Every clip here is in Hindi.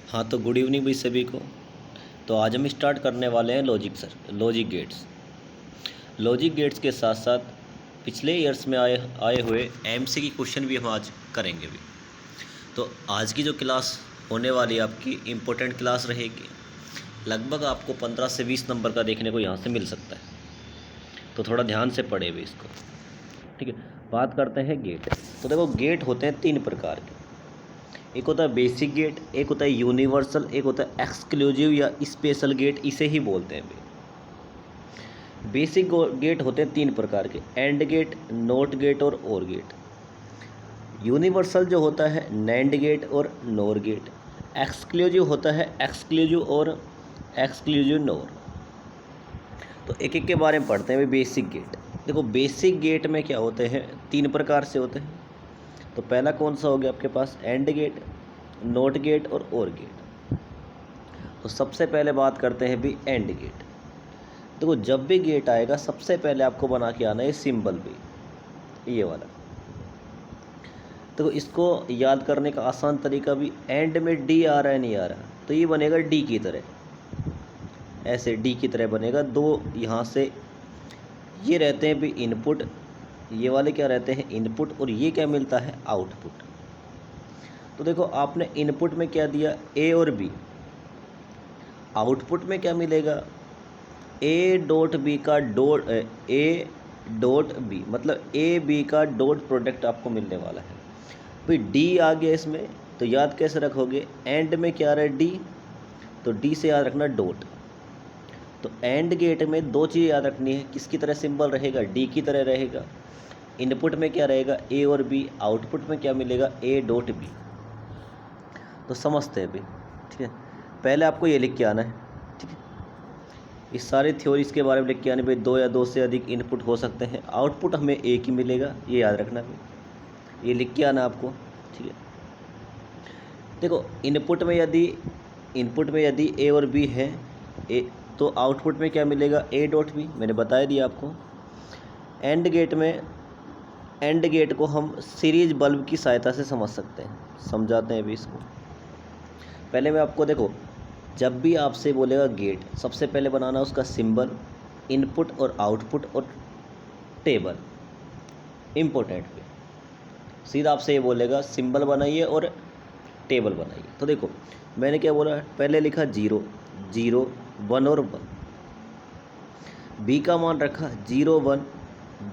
हाँ, तो गुड इवनिंग भाई सभी को। तो आज हम स्टार्ट करने वाले हैं लॉजिक गेट्स। लॉजिक गेट्स के साथ साथ पिछले ईयर्स में आए आए हुए एमसीक्यू की क्वेश्चन भी हम आज करेंगे भी। तो आज की जो क्लास होने वाली है आपकी इम्पोर्टेंट क्लास रहेगी। लगभग आपको 15 से 20 नंबर का देखने को यहाँ से मिल सकता है, तो थोड़ा ध्यान से पढ़े भी इसको। ठीक है, बात करते हैं गेट। तो देखो, गेट होते हैं 3 प्रकार के। एक होता है बेसिक गेट, एक होता है यूनिवर्सल, एक होता है एक्सक्लूसिव या स्पेशल गेट, इसे ही बोलते हैं भी। बेसिक गेट होते हैं 3 प्रकार के, एंड गेट, नॉट गेट और गेट। यूनिवर्सल जो होता है नैंड गेट और नोर गेट। एक्सक्लूसिव होता है एक्सक्लूसिव और एक्सक्लूसिव नोर। तो एक एक के बारे में पढ़ते हैं भाई। बेसिक गेट, देखो बेसिक गेट में क्या होते हैं, 3 प्रकार से होते हैं। तो पहला कौन सा हो गया आपके पास, एंड गेट, नोट गेट और गेट। तो सबसे पहले बात करते हैं भी एंड गेट। देखो, जब भी गेट आएगा सबसे पहले आपको बना के आना है सिंबल भी, ये वाला। देखो, इसको याद करने का आसान तरीका भी, एंड में डी आ रहा है नहीं आ रहा, तो ये बनेगा डी की तरह, ऐसे डी की तरह बनेगा। 2 यहाँ से ये रहते हैं भी इनपुट, ये वाले क्या रहते हैं इनपुट, और ये क्या मिलता है आउटपुट। तो देखो, आपने इनपुट में क्या दिया, ए और बी। आउटपुट में क्या मिलेगा, ए डॉट बी का डॉट ए डॉट बी, मतलब ए बी का डॉट प्रोडक्ट आपको मिलने वाला है। भाई डी आ गया इसमें, तो याद कैसे रखोगे, एंड में क्या आ रहा है डी, तो डी से याद रखना डॉट। तो एंड गेट में 2 चीज़ याद रखनी है, किसकी तरह सिंबल रहेगा, डी की तरह रहेगा। इनपुट में क्या रहेगा, ए और बी, आउटपुट में क्या मिलेगा, ए डॉट बी। तो समझते हैं भाई, ठीक है। पहले आपको ये लिख के आना है, ठीक है। इस सारी थ्योरीज के बारे में लिख के आने भाई, 2 या 2 से अधिक इनपुट हो सकते हैं, आउटपुट हमें एक ही मिलेगा, ये याद रखना भाई, ये लिख के आना आपको, ठीक है। देखो, इनपुट में यदि ए और बी है, ए, तो आउटपुट में क्या मिलेगा, ए डॉट बी, मैंने बताया दिया आपको। एंड गेट को हम सीरीज बल्ब की सहायता से समझ सकते हैं, समझाते हैं अभी इसको। पहले मैं आपको, देखो जब भी आपसे बोलेगा गेट, सबसे पहले बनाना उसका सिंबल, इनपुट और आउटपुट और टेबल, इम्पोर्टेंट पे। सीधा आपसे ये बोलेगा सिंबल बनाइए और टेबल बनाइए। तो देखो, मैंने क्या बोला, पहले लिखा 0 0 1 और 1। बी का मान रखा 0 1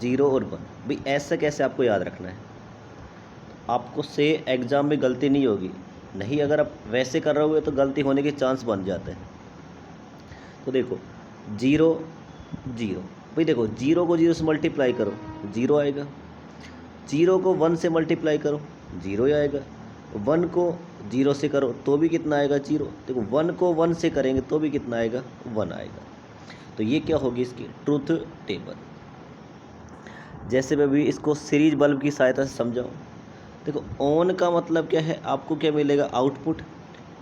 0 और 1। भाई ऐसा कैसे आपको याद रखना है, आपको से एग्ज़ाम में गलती नहीं होगी, नहीं अगर आप वैसे कर रहे हो तो गलती होने के चांस बन जाते हैं। तो देखो 0 0, भाई देखो 0 को 0 से मल्टीप्लाई करो 0 आएगा, 0 को 1 से मल्टीप्लाई करो 0 ही आएगा, 1 को 0 से करो तो भी कितना आएगा 0। देखो 1 को 1 से करेंगे तो भी कितना आएगा 1 आएगा। तो ये क्या होगी इसकी ट्रूथ टेबल। जैसे मैं भी इसको सीरीज बल्ब की सहायता से समझाऊँ। देखो, ऑन का मतलब क्या है, आपको क्या मिलेगा आउटपुट,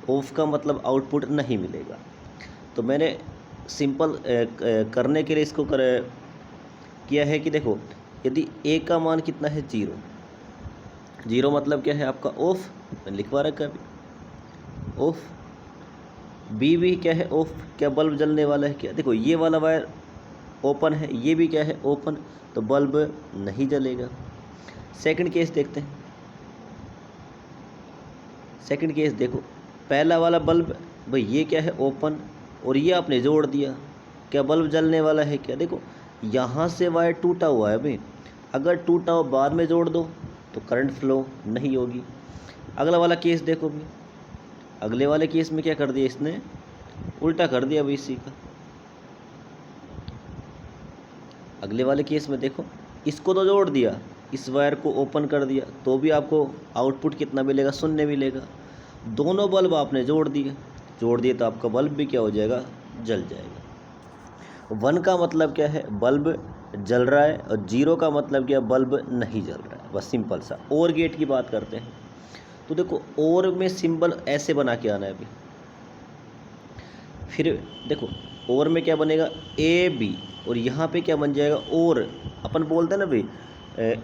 ऑफ का मतलब आउटपुट नहीं मिलेगा। तो मैंने सिंपल करने के लिए इसको किया है कि देखो, यदि ए का मान कितना है 0, 0 मतलब क्या है आपका ऑफ, मैंने लिखवा रखा है ऑफ। बी भी क्या है ऑफ, क्या बल्ब जलने वाला है क्या, देखो ये वाला वायर ओपन है, ये भी क्या है ओपन, तो बल्ब नहीं जलेगा। सेकंड केस देखते हैं, सेकंड केस देखो, पहला वाला बल्ब, भाई ये क्या है ओपन, और ये आपने जोड़ दिया, क्या बल्ब जलने वाला है क्या, देखो यहाँ से वायर टूटा हुआ है भाई, अगर टूटा हो बाद में जोड़ दो तो करंट फ्लो नहीं होगी। अगला वाला केस देखो भी, अगले वाले केस में क्या कर दिया इसने, उल्टा कर दिया भाई इसी का। अगले वाले केस में देखो, इसको तो जोड़ दिया, इस वायर को ओपन कर दिया, तो भी आपको आउटपुट कितना मिलेगा, 0 मिलेगा। दोनों बल्ब आपने जोड़ दिए तो आपका बल्ब भी क्या हो जाएगा, जल जाएगा। 1 का मतलब क्या है, बल्ब जल रहा है, और 0 का मतलब क्या, बल्ब नहीं जल रहा है, बस सिंपल सा। और गेट की बात करते हैं। तो देखो, और में सिंबल ऐसे बना के आना है अभी। फिर देखो, और में क्या बनेगा, ए बी, और यहाँ पे क्या बन जाएगा, और अपन बोलते हैं ना भाई,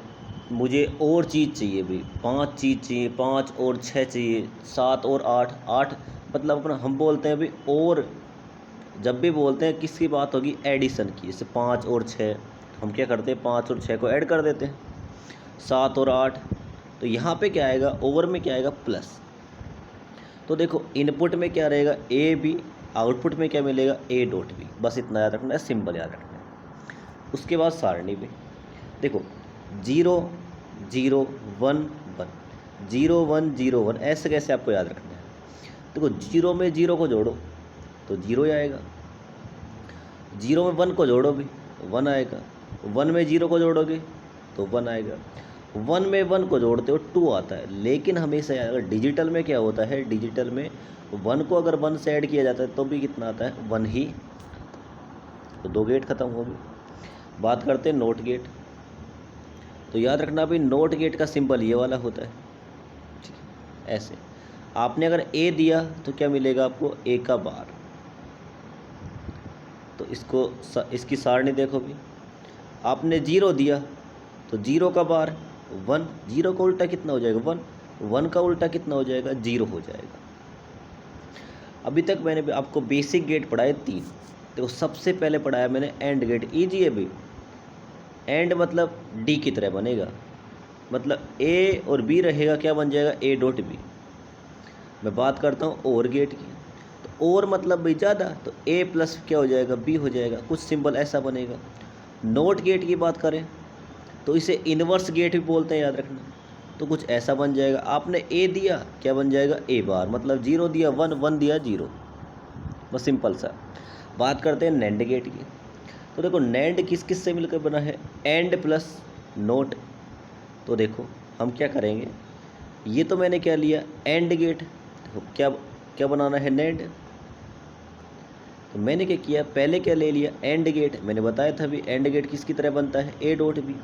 मुझे और चीज़ चाहिए भाई, 5 चीज़ चाहिए, 5 और 6 चाहिए, 7 और 8, 8 मतलब अपना हम बोलते हैं अभी, और जब भी बोलते हैं किसकी बात होगी, एडिशन की। जैसे 5 और 6, हम क्या करते हैं 5 और 6 को ऐड कर देते हैं, 7 और 8। तो यहाँ पे क्या आएगा, ओवर में क्या आएगा, प्लस। तो देखो इनपुट में क्या रहेगा, ए बी, आउटपुट में क्या मिलेगा, ए डॉट बी। बस इतना याद रखना है, सिंबल याद रखना है। उसके बाद सारणी में देखो 0 0 1 1, 0 1 0 1, ऐसे कैसे आपको याद रखना है। देखो 0 में 0 को जोड़ो तो 0 ही आएगा, 0 में 1 को जोड़ो भी 1 आएगा, 1 में 0 को जोड़ोगे तो 1 आएगा, 1 में 1 को जोड़ते हो 2 आता है। लेकिन हमेशा अगर डिजिटल में क्या होता है, डिजिटल में 1 को अगर 1 से ऐड किया जाता है तो भी कितना आता है, 1 ही। तो 2 गेट खत्म हो गए। बात करते हैं नोट गेट। तो याद रखना भी, नोट गेट का सिंबल ये वाला होता है, ठीक है। ऐसे आपने अगर ए दिया तो क्या मिलेगा आपको, ए का बार। तो इसकी सारणी देखो भी, आपने 0 दिया तो 0 का बार 1, 0 का उल्टा कितना हो जाएगा 1, 1 का उल्टा कितना हो जाएगा 0 हो जाएगा। अभी तक मैंने आपको बेसिक गेट पढ़ाए 3। देखो सबसे पहले पढ़ाया मैंने एंड गेट, ईजी है भी। एंड मतलब डी की तरह बनेगा, मतलब ए और बी रहेगा, क्या बन जाएगा, ए डॉट बी। मैं बात करता हूँ और गेट की, तो और मतलब भी ज़्यादा, तो ए प्लस क्या हो जाएगा, बी हो जाएगा, कुछ सिंबल ऐसा बनेगा। नोट गेट की बात करें तो इसे इन्वर्स गेट भी बोलते हैं, याद रखना। तो कुछ ऐसा बन जाएगा, आपने ए दिया क्या बन जाएगा, ए बार, मतलब 0 दिया 1, 1 दिया 0, बस सिंपल सा। बात करते हैं नैंड गेट की। तो देखो नैंड किस किस से मिलकर बना है, एंड प्लस नोट। तो देखो हम क्या करेंगे, ये तो मैंने क्या लिया, एंड गेट। देखो क्या क्या बनाना है, नैंड। तो मैंने क्या किया, पहले क्या ले लिया, एंड गेट। मैंने बताया था भी एंड गेट किसकी तरह बनता है, ए डॉट बी।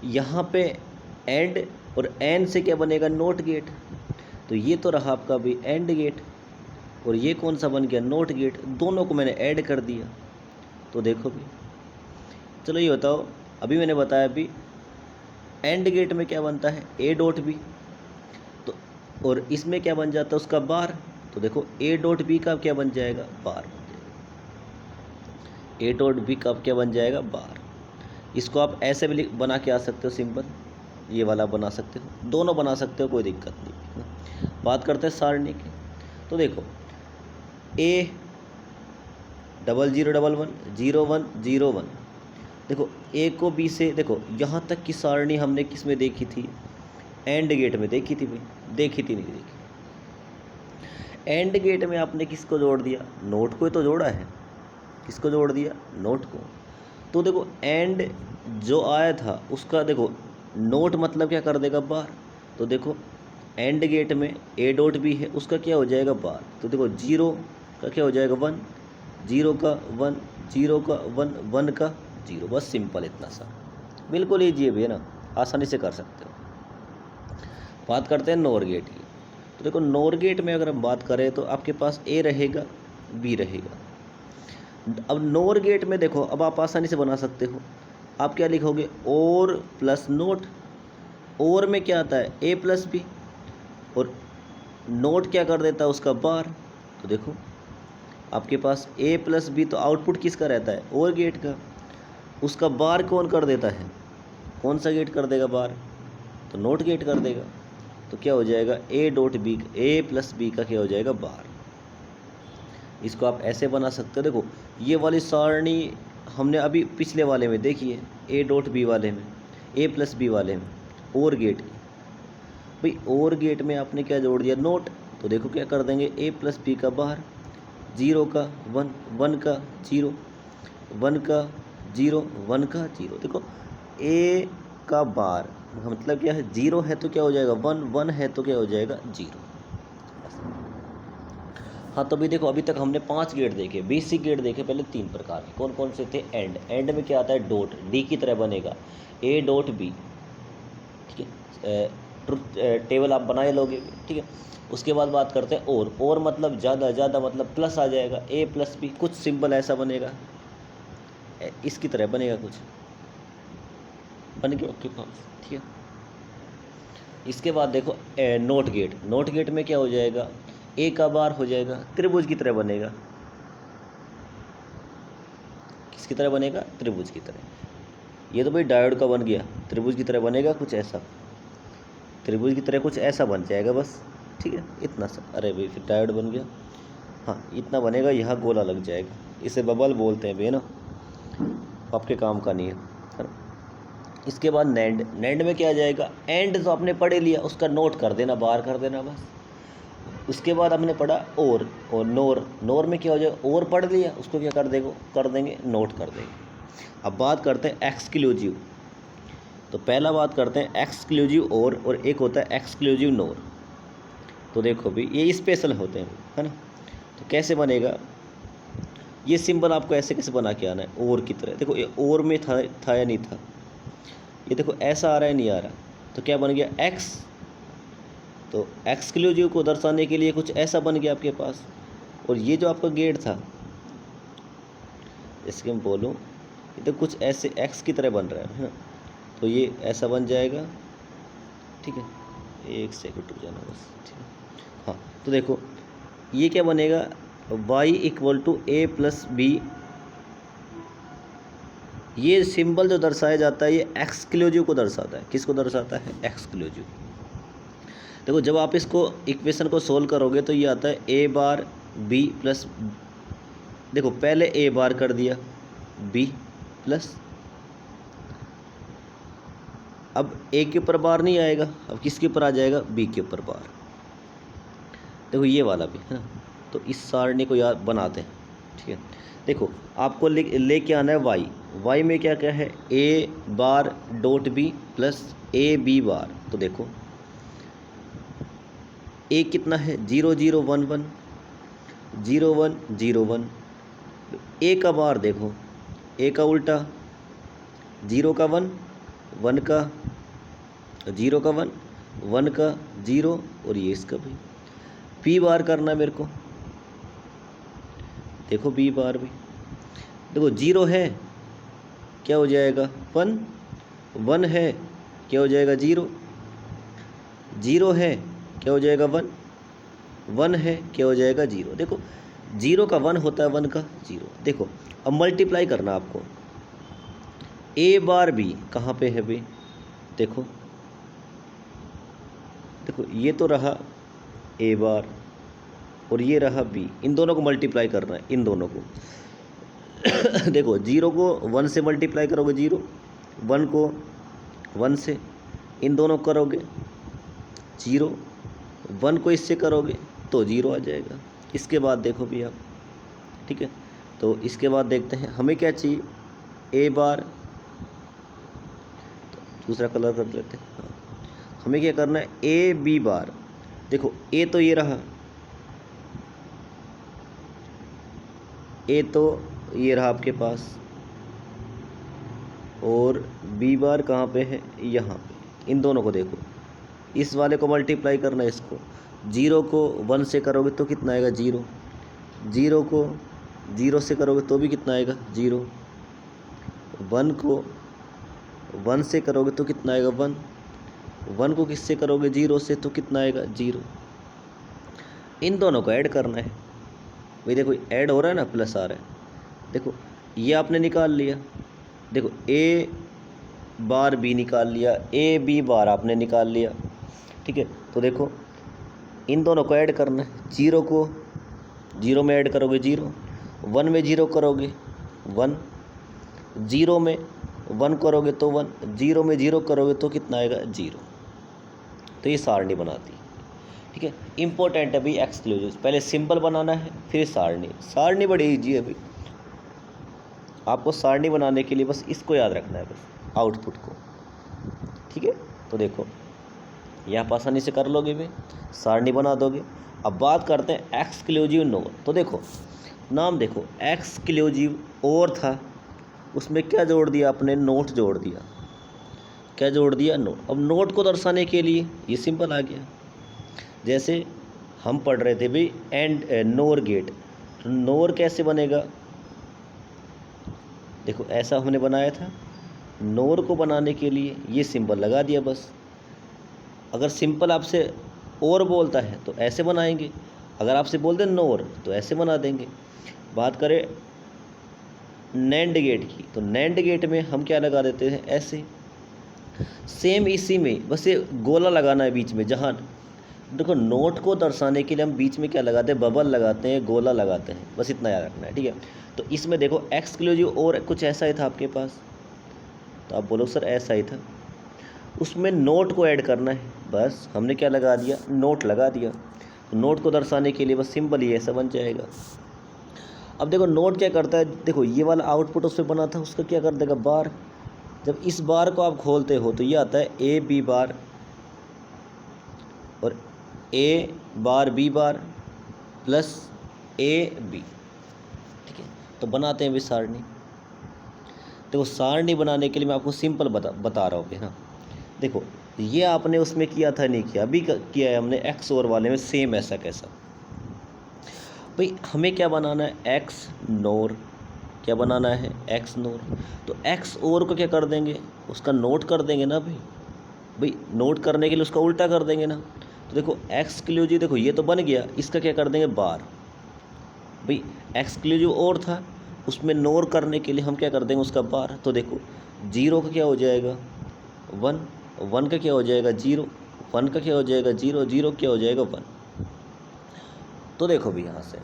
यहाँ पे एंड और एन से क्या बनेगा, नोट गेट। तो ये तो रहा आपका भी एंड गेट, और ये कौन सा बन गया, नोट गेट। दोनों को मैंने ऐड कर दिया। तो देखो भी, चलो ये बताओ, अभी मैंने बताया भी एंड गेट में क्या बनता है, ए डॉट बी। तो और इसमें क्या बन जाता है, उसका बार। तो देखो ए डॉट बी का क्या बन जाएगा, बार बन जाएगा। ए डॉट बी का क्या बन जाएगा, बार। इसको आप ऐसे भी बना के आ सकते हो, सिंपल ये वाला बना सकते हो, दोनों बना सकते हो, कोई दिक्कत नहीं। बात करते हैं सारणी की। तो देखो ए 0 0 1 1 0 1 0 1। देखो ए को बी से, देखो यहाँ तक की सारणी हमने किस में देखी थी, एंड गेट में देखी थी भाई, देखी थी नहीं देखी। एंड गेट में आपने किसको जोड़ दिया, नोट को ही तो जोड़ा है। किसको जोड़ दिया, नोट को। तो देखो एंड जो आया था उसका, देखो नोट मतलब क्या कर देगा, बार। तो देखो एंड गेट में ए डॉट बी है, उसका क्या हो जाएगा, बार। तो देखो 0 का क्या हो जाएगा 1, 0 का 1, 0 का 1, 1 का 0। बस सिंपल इतना सा, बिल्कुल ईजी है भैया ना, आसानी से कर सकते हो। बात करते हैं नोर गेट की। तो देखो नोर गेट में अगर हम बात करें तो आपके पास ए रहेगा, बी रहेगा। अब नोर गेट में देखो, अब आप आसानी से बना सकते हो। आप क्या लिखोगे, और प्लस नोट। और में क्या आता है, ए प्लस बी, और नोट क्या कर देता है, उसका बार। तो देखो आपके पास ए प्लस बी, तो आउटपुट किसका रहता है, और गेट का। उसका बार कौन कर देता है, कौन सा गेट कर देगा बार, तो नोट गेट कर देगा। तो क्या हो जाएगा, A dot B, A plus B का क्या हो जाएगा, बार। इसको आप ऐसे बना सकते हो। देखो ये वाली सारणी हमने अभी पिछले वाले में देखी है, ए डॉट बी वाले में, ए प्लस बी वाले में, और गेट की। भाई और गेट में आपने क्या जोड़ दिया, नोट। तो देखो क्या कर देंगे, ए प्लस बी का बार, 0 का 1, 1 का 0, 1 का 0, 1 का 0। देखो ए का बार मतलब क्या है, 0 है तो क्या हो जाएगा 1, 1 है तो क्या हो जाएगा 0। हाँ तो भी देखो अभी तक हमने 5 गेट देखे, बेसिक गेट देखे पहले 3 प्रकार के। कौन कौन से थे, एंड। एंड में क्या आता है, डॉट, डी की तरह बनेगा, ए डॉट बी, ठीक है। ट्रुथ टेबल आप बनाए लोगे, ठीक है। उसके बाद बात करते हैं और मतलब ज़्यादा, ज़्यादा मतलब प्लस आ जाएगा, ए प्लस बी, कुछ सिंबल ऐसा बनेगा, इसकी तरह बनेगा, कुछ बन गया आपके पास, ठीक है। इसके बाद देखो नोट गेट। नोट गेट में क्या हो जाएगा, ए का बार हो जाएगा त्रिभुज की तरह बनेगा। किसकी तरह बनेगा? त्रिभुज की तरह। ये तो भाई डायोड का बन गया, त्रिभुज की तरह बनेगा कुछ ऐसा, त्रिभुज की तरह कुछ ऐसा बन जाएगा बस। ठीक है, इतना सा। अरे भाई फिर डायोड बन गया। हाँ, इतना बनेगा, यहाँ गोला लग जाएगा, इसे बबल बोलते हैं भाई ना, आपके काम का नहीं है ना। इसके बाद नैंड। नैंड में क्या आ जाएगा? एंड तो आपने पढ़ लिया, उसका नोट कर देना, बाहर कर देना बस। उसके बाद हमने पढ़ा और नोर। नोर में क्या हो जाएगा? और पढ़ लिया, उसको क्या कर देंगे नोट कर देंगे। अब बात करते हैं एक्सक्लूसिव। तो पहला बात करते हैं एक्सक्लूसिव और एक होता है एक्सक्लूसिव नोर। तो देखो भी ये स्पेशल होते हैं, है ना। तो कैसे बनेगा ये सिंबल? आपको ऐसे कैसे बना के आना है? और की तरह। देखो ये और में था या नहीं था? ये देखो ऐसा आ रहा है, नहीं आ रहा, तो क्या बन गया? एक्स। तो एक्सक्लूसिव को दर्शाने के लिए कुछ ऐसा बन गया आपके पास। और ये जो आपका गेट था, इसके मैं बोलूँ, ये तो कुछ ऐसे एक्स की तरह बन रहा है ना, तो ये ऐसा बन जाएगा। ठीक है, एक सेकंड रुक जाना बस। ठीक है, हाँ। तो देखो ये क्या बनेगा? y equal to A plus B. ये सिंबल जो दर्शाया जाता है ये एक्सक्लूसिव को दर्शाता है। किसको दर्शाता है? एक्सक्लूसिव। देखो जब आप इसको इक्वेशन को सोल्व करोगे तो ये आता है ए बार बी प्लस, देखो पहले ए बार कर दिया, बी प्लस, अब ए के ऊपर बार नहीं आएगा, अब किसके ऊपर आ जाएगा? बी के ऊपर बार। देखो ये वाला भी है ना। तो इस सारणी को याद बनाते हैं। ठीक है, देखो आपको लेके आना है वाई। वाई में क्या क्या है? A bar dot B plus A B bar. तो देखो ए कितना है? 0 0 1 1 0 1 0 1। ए का बार देखो, ए का उल्टा, 0 का 1 1 का 0 का 1 1 का 0 और ये इसका भी। बी बार करना है मेरे को, देखो बी बार भी। देखो 0 है क्या हो जाएगा? 1 1 है क्या हो जाएगा? 0 0 है क्या हो जाएगा? 1 1 है क्या हो जाएगा? 0। देखो 0 का 1 होता है, 1 का 0। देखो अब मल्टीप्लाई करना आपको। ए बार बी कहाँ पे है भाई? देखो देखो ये तो रहा ए बार और ये रहा बी, इन दोनों को मल्टीप्लाई करना है, इन दोनों को। देखो 0 को 1 से मल्टीप्लाई करोगे 0, 1 को 1 से, इन दोनों को करोगे 0, 1 को इससे करोगे तो 0 आ जाएगा। इसके बाद देखो भी आप, ठीक है। तो इसके बाद देखते हैं हमें क्या चाहिए? ए बार, तो दूसरा कलर कर लेते हैं। हाँ, हमें क्या करना है? A B bar. देखो ए तो ये रहा, ए तो ये रहा आपके पास, और बी बार कहाँ पे है? यहाँ पे। इन दोनों को देखो, इस वाले को मल्टीप्लाई करना है इसको। 0 को 1 से करोगे तो कितना आएगा? 0। 0 को 0 से करोगे तो भी कितना आएगा? 0। 1 को 1 से करोगे तो कितना आएगा? 1। 1 को किससे करोगे? 0 से, तो कितना आएगा? 0। इन दोनों को ऐड करना है भाई। देखो ऐड हो रहा है ना, प्लस आ रहा है। देखो ये आपने निकाल लिया, देखो ए बार बी निकाल लिया, ए बी बार आपने निकाल लिया। ठीक है, तो देखो इन दोनों को ऐड करना है। 0 को 0 में ऐड करोगे 0, 1 में 0 करोगे 1, 0 में 1 करोगे तो 1, 0 में 0 करोगे तो कितना आएगा? 0। तो ये सारणी बनाती है। ठीक है, इंपॉर्टेंट है भाई एक्सक्लूसिव। पहले सिंबल बनाना है, फिर सारणी। सारणी बड़ी ईजी है भाई, आपको सारणी बनाने के लिए बस इसको याद रखना है, बस आउटपुट को। ठीक है, तो देखो यहाँ पर आसानी से कर लोगे भाई, सारणी बना दोगे। अब बात करते हैं एक्सक्लूसिव नोर। तो देखो नाम देखो, एक्सक्लूसिव और था, उसमें क्या जोड़ दिया आपने? नोट जोड़ दिया। क्या जोड़ दिया? नोट। अब नोट को दर्शाने के लिए ये सिंपल आ गया। जैसे हम पढ़ रहे थे भाई एंड नोर गेट, तो नोर कैसे बनेगा? देखो ऐसा हमने बनाया था। नोर को बनाने के लिए ये सिंबल लगा दिया बस। अगर सिंपल आपसे और बोलता है तो ऐसे बनाएंगे, अगर आपसे बोल दें नोर तो ऐसे बना देंगे। बात करें नैंड गेट की, तो नैंड गेट में हम क्या लगा देते हैं, ऐसे। सेम इसी में बस ये गोला लगाना है बीच में, जहाँ देखो नोट को दर्शाने के लिए हम बीच में क्या लगाते हैं, बबल लगाते हैं, गोला लगाते हैं, बस इतना याद रखना है, ठीक है। तो इसमें देखो एक्सक्लूसिव और कुछ ऐसा ही था आपके पास, तो आप बोलो सर ऐसा ही था, उसमें नोट को ऐड करना है, बस हमने क्या लगा दिया, नोट लगा दिया। तो नोट को दर्शाने के लिए बस सिंपल ही ऐसा बन जाएगा। अब देखो नोट क्या करता है, देखो ये वाला आउटपुट उसमें बना था, उसका क्या कर देगा, बार। जब इस बार को आप खोलते हो तो ये आता है ए बी बार और A bar B bar plus A B, ठीक है। तो बनाते हैं भी सारणी। देखो सारणी बनाने के लिए मैं आपको सिंपल बता रहा हूँ ना। देखो ये आपने उसमें किया था, नहीं किया, अभी किया है हमने एक्स और वाले में, सेम ऐसा कैसा। भाई हमें क्या बनाना है, एक्स नोर, क्या बनाना है, एक्स नोर। तो एक्स और को क्या कर देंगे, उसका नोट कर देंगे ना भाई। भाई नोट करने के लिए उसका उल्टा कर देंगे ना। तो देखो एक्सक्लूसिव, देखो ये तो बन गया, इसका क्या कर देंगे, बार। भाई एक्सक्लूसिव और था, उसमें नोर करने के लिए हम क्या कर देंगे, उसका बार। तो देखो जीरो का क्या हो जाएगा, वन, वन का क्या हो जाएगा, जीरो, वन का क्या हो जाएगा, जीरो, जीरो क्या हो जाएगा, वन। तो देखो भी यहाँ से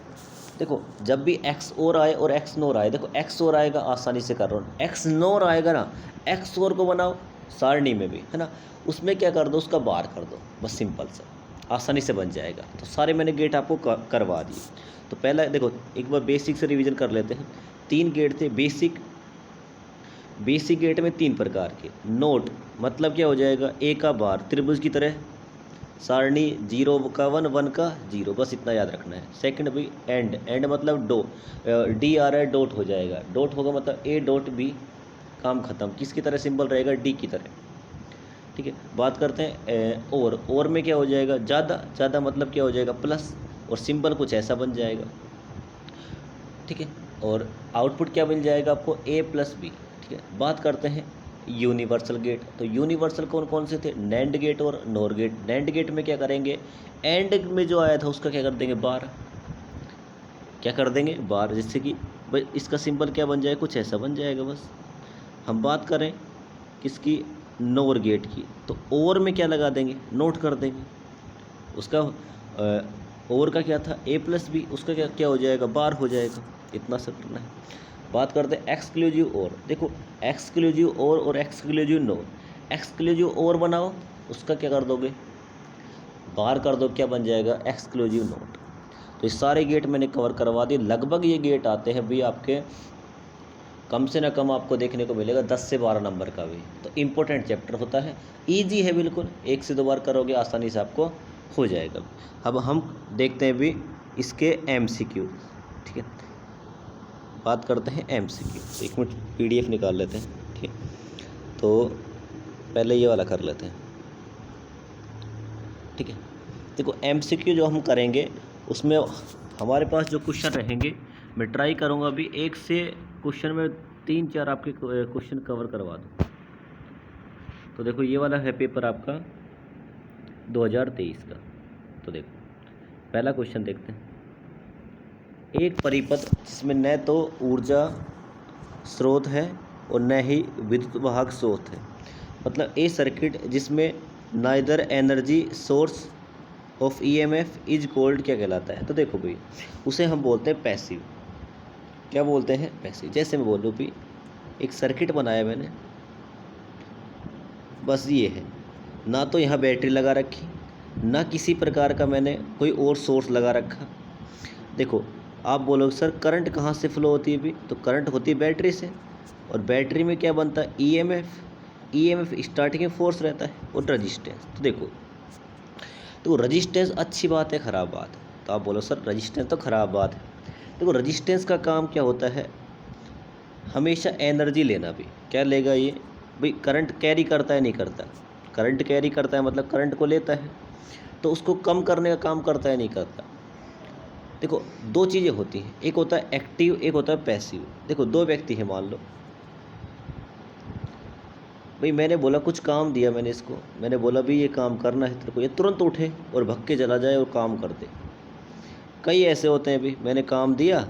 देखो, जब भी एक्स और आए और एक्स नोर आए, देखो एक्स और आएगा आसानी से कर रहा हूँ, एक्स नोर आएगा ना, एक्स और को बनाओ सारणी में भी, है ना, उसमें क्या कर दो, उसका बार कर दो, बस सिंपल सा, आसानी से बन जाएगा। तो सारे मैंने गेट आपको करवा दिए। तो पहला देखो एक बार बेसिक से रिवीजन कर लेते हैं। 3 गेट थे बेसिक। बेसिक गेट में 3 प्रकार के। नोट मतलब क्या हो जाएगा, ए का बार त्रिभुज की तरह, सारणी, जीरो का वन, वन का जीरो, बस इतना याद रखना है। सेकंड भी एंड, एंड मतलब डो, डी आ रहा है, डॉट हो जाएगा, डॉट होगा मतलब ए डॉट बी, काम खत्म। किसकी तरह सिंबल रहेगा, डी की तरह, ठीक है। बात करते हैं और में क्या हो जाएगा, ज़्यादा, ज़्यादा मतलब क्या हो जाएगा, प्लस, और सिंबल कुछ ऐसा बन जाएगा, ठीक है। और आउटपुट क्या मिल जाएगा आपको, ए प्लस बी, ठीक है। बात करते हैं यूनिवर्सल गेट। तो यूनिवर्सल कौन कौन से थे, नैंड गेट और नोर गेट। नैंड गेट में क्या करेंगे, एंड में जो आया था उसका क्या कर देंगे, बार, क्या कर देंगे, बार, जिससे कि भाई इसका सिंबल क्या बन जाए, कुछ ऐसा बन जाएगा बस। हम बात करें किसकी, नोर गेट की, तो और में क्या लगा देंगे, नोट कर देंगे उसका, और का क्या था, ए प्लस बी, उसका क्या क्या हो जाएगा, बार हो जाएगा, इतना सब करना है। बात करते हैं एक्सक्लूसिव और। देखो एक्सक्लूसिव और एक्सक्लूसिव नोर। एक्सक्लूसिव और बनाओ, उसका क्या कर दोगे, बार कर दो, क्या बन जाएगा, एक्सक्लूसिव नोट। तो ये सारे गेट मैंने कवर करवा दिए। लगभग ये गेट आते हैं भी आपके, कम से ना कम आपको देखने को मिलेगा 10 से 12 नंबर का भी। तो इम्पोर्टेंट चैप्टर होता है, ईजी है बिल्कुल, 1 से 2 बार करोगे आसानी से आपको हो जाएगा। अब हम देखते हैं भी इसके MCQ, ठीक है। बात करते हैं MCQ। एक मिनट PDF निकाल लेते हैं, ठीक है। तो पहले ये वाला कर लेते हैं, ठीक है। देखो MCQ जो हम करेंगे उसमें हमारे पास जो क्वेश्चन रहेंगे, मैं ट्राई करूँगा अभी एक से क्वेश्चन में 3-4 आपके क्वेश्चन कवर करवा दूँ। तो देखो ये वाला है पेपर आपका 2023 का। तो देखो पहला क्वेश्चन देखते हैं। एक परिपथ जिसमें न तो ऊर्जा स्रोत है और न ही विद्युत वाहक स्रोत है, मतलब ए सर्किट जिसमें neither energy source of EMF is called, क्या कहलाता है। तो देखो भाई उसे हम बोलते हैं पैसिव। क्या बोलते हैं, पैसिव। जैसे मैं बोलूँ भी एक सर्किट बनाया मैंने, बस ये है, ना तो यहाँ बैटरी लगा रखी, ना किसी प्रकार का मैंने कोई और सोर्स लगा रखा। देखो आप बोलोगे सर करंट कहाँ से फ्लो होती है भी, तो करंट होती है बैटरी से, और बैटरी में क्या बनता है, EMF स्टार्टिंग फोर्स रहता है और रजिस्टेंस। तो देखो रजिस्टेंस अच्छी बात है, ख़राब बात है। तो आप बोलो सर रजिस्टेंस तो ख़राब बात है। देखो रजिस्टेंस का काम क्या होता है, हमेशा एनर्जी लेना भी। क्या लेगा ये भाई, करंट कैरी करता है नहीं करता, करंट कैरी करता है मतलब करंट को लेता है, तो उसको कम करने का काम करता है नहीं करता। देखो 2 चीज़ें होती हैं, एक होता है एक्टिव, एक होता है पैसिव। देखो 2 व्यक्ति हैं मान लो, भाई मैंने बोला कुछ काम दिया मैंने इसको, मैंने बोला भी ये काम करना है तेरे को, ये तुरंत उठे और भग के चला जाए और काम कर दे। कई ऐसे होते हैं भी, मैंने काम दिया,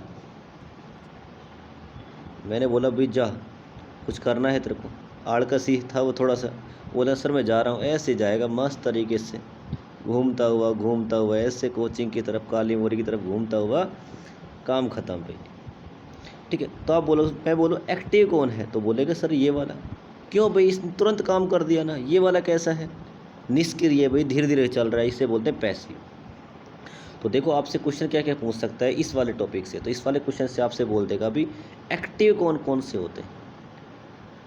मैंने बोला भाई जा कुछ करना है तेरे को, आड़कस ही था वो थोड़ा सा, बोला सर मैं जा रहा हूँ, ऐसे जाएगा मस्त तरीके से घूमता हुआ ऐसे कोचिंग की तरफ, काली मोरी की तरफ घूमता हुआ, काम ख़त्म भाई। ठीक है, तो आप बोलो, मैं बोलो एक्टिव कौन है, तो बोलेगा सर ये वाला। क्यों भाई, इसने तुरंत काम कर दिया ना, ये वाला कैसा है, निष्क्रिय भाई, धीरे धीरे चल रहा है, इसे बोलते हैं पैसिव। तो देखो आपसे क्वेश्चन क्या क्या पूछ सकता है इस वाले टॉपिक से, तो इस वाले क्वेश्चन से आपसे बोल देगा अभी एक्टिव कौन कौन से होते हैं।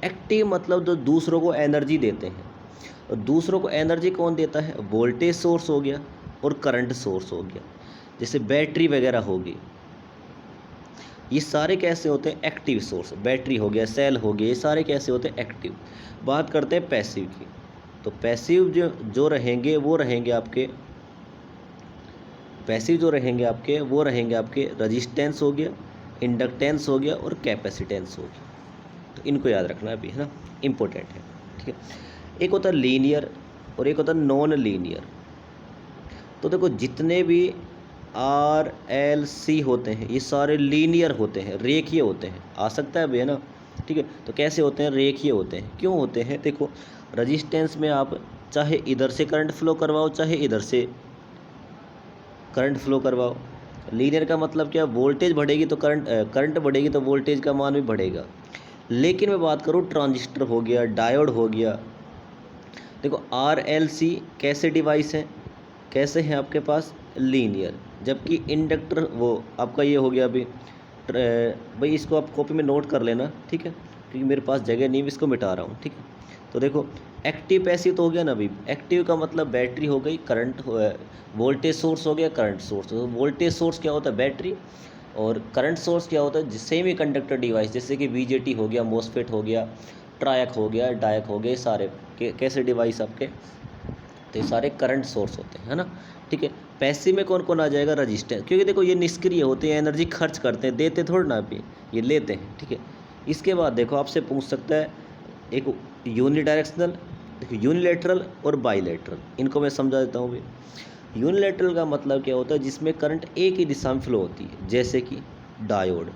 एक्टिव मतलब जो दूसरों को एनर्जी देते हैं, और दूसरों को एनर्जी कौन देता है, वोल्टेज सोर्स हो गया और करंट सोर्स हो गया, जैसे बैटरी वगैरह होगी, ये सारे कैसे होते हैं एक्टिव सोर्स, बैटरी हो गया, सेल हो गया, ये सारे कैसे होते हैं एक्टिव। बात करते हैं पैसिव की, तो पैसिव जो रहेंगे वो रहेंगे आपके, पैसिव जो रहेंगे आपके वो रहेंगे आपके रजिस्टेंस हो गया, इंडक्टेंस हो गया और कैपेसिटेंस हो गया। तो इनको याद रखना अभी, है ना, इम्पोर्टेंट है। ठीक है, एक होता है लीनियर और एक होता है नॉन लीनियर। तो देखो जितने भी आर एल सी होते हैं ये सारे लीनियर होते हैं, रेखीय होते हैं, आ सकता है अभी, है ना। ठीक है, तो कैसे होते हैं, रेखीय होते हैं। क्यों होते हैं, देखो रजिस्टेंस में आप चाहे इधर से करंट फ्लो करवाओ चाहे इधर से करंट फ्लो करवाओ। लीनियर का मतलब क्या, वोल्टेज बढ़ेगी तो करंट बढ़ेगी तो वोल्टेज का मान भी बढ़ेगा। लेकिन मैं बात करूँ ट्रांजिस्टर हो गया, डायोड हो गया, देखो आर एल सी कैसे डिवाइस हैं, कैसे हैं आपके पास, लीनियर। जबकि इंडक्टर वो आपका ये हो गया अभी, भाई इसको आप कॉपी में नोट कर लेना, ठीक है, क्योंकि मेरे पास जगह नहीं, इसको मिटा रहा हूँ। ठीक है, तो देखो एक्टिव पैसिव तो हो गया ना अभी। एक्टिव का मतलब बैटरी हो गई, करंट वोल्टेज सोर्स हो गया, करंट सोर्स। तो वोल्टेज सोर्स क्या होता है, बैटरी, और करंट सोर्स क्या होता है, सेमी कंडक्टर डिवाइस, जैसे कि बीजेटी हो गया, मोसफेट हो गया, ट्रायक हो गया, डायक हो गए, सारे कैसे डिवाइस आपके, तो ये सारे करंट सोर्स होते हैं, है ना। ठीक है, पैसिव में कौन कौन आ जाएगा, रजिस्टेंस, क्योंकि देखो ये निष्क्रिय होते हैं, एनर्जी खर्च करते हैं, देते थोड़ा ना अभी, ये लेते हैं। ठीक है, इसके बाद देखो आपसे पूछ सकता है एक यूनिडायरेक्शनल, देखो यूनिलेटरल और बाईलेटरल, इनको मैं समझा देता हूँ भाई। यूनिलेटरल का मतलब क्या होता है, जिसमें करंट एक ही दिशा में फ्लो होती है, जैसे कि डायोड,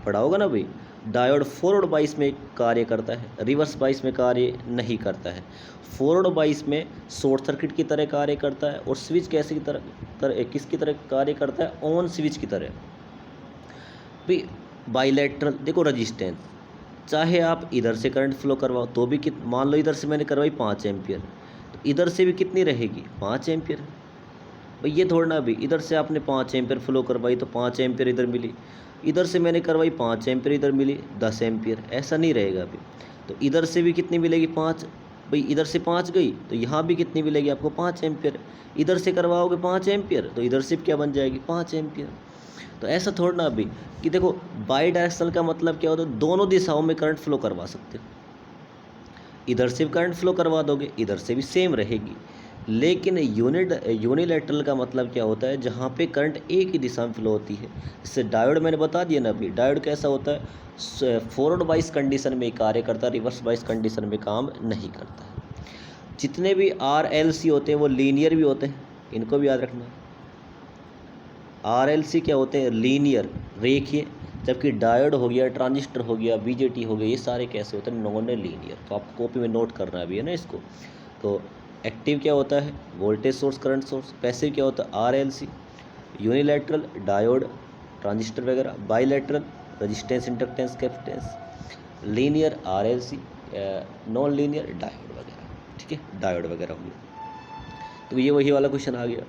पढ़ा होगा ना भाई। डायोड फॉरवर्ड बाइस में कार्य करता है, रिवर्स बाइस में कार्य नहीं करता है। फॉरवर्ड बाइस में शॉर्ट सर्किट की तरह कार्य करता है, और स्विच कैसे की तरह किसकी तरह कार्य करता है, ऑन स्विच की तरह। भाई बाईलेटरल देखो रजिस्टेंस, चाहे आप इधर से करंट फ्लो करवाओ तो भी मान लो इधर से मैंने करवाई 5 एम्पियर, तो इधर से भी कितनी रहेगी, 5 एम्पियर। भाई ये थोड़ा ना, भी इधर से आपने 5 एम्पियर फ्लो करवाई तो 5 एम्पियर इधर मिली, इधर से मैंने करवाई 5 एम्पियर इधर मिली 10 एम्पियर, ऐसा नहीं रहेगा अभी। तो इधर से भी कितनी मिलेगी, 5, भाई इधर से 5 गई तो यहाँ भी कितनी मिलेगी आपको, 5 एम्पियर। इधर से करवाओगे 5 एम्पियर तो इधर से क्या बन जाएगी, 5 एम्पियर। तो ऐसा थोड़ा ना अभी कि देखो बाई डायरेक्शनल का मतलब क्या होता है, दोनों दिशाओं में करंट फ्लो करवा सकते हो, इधर से भी करंट फ्लो करवा दोगे, इधर से भी सेम रहेगी। लेकिन यूनिलेटरल का मतलब क्या होता है, जहाँ पे करंट एक ही दिशा में फ्लो होती है। जैसे डायोड मैंने बता दिया ना अभी, डायोड कैसा होता है, फॉरवर्ड बाइस कंडीशन में कार्य करता है, रिवर्स बाइस कंडीशन में काम नहीं करता है। जितने भी आर एल सी होते हैं वो लीनियर भी होते हैं, इनको भी याद रखना। आर एल सी क्या होते हैं, लीनियर, रेखीय। जबकि डायोड हो गया, ट्रांजिस्टर हो गया, बीजेटी हो गया, ये सारे कैसे होते हैं, नॉन लीनियर। तो आपको कॉपी में नोट करना भी है ना इसको। तो एक्टिव क्या होता है, voltage source, current source. Passive क्या होता है, R L C. Unilateral diode, transistor वगैरह। Bilateral resistance, inductance, capacitance. Linear R L C, non linear diode वगैरह। ठीक है, डायोड वगैरह हो गया। तो ये वही वाला क्वेश्चन आ गया,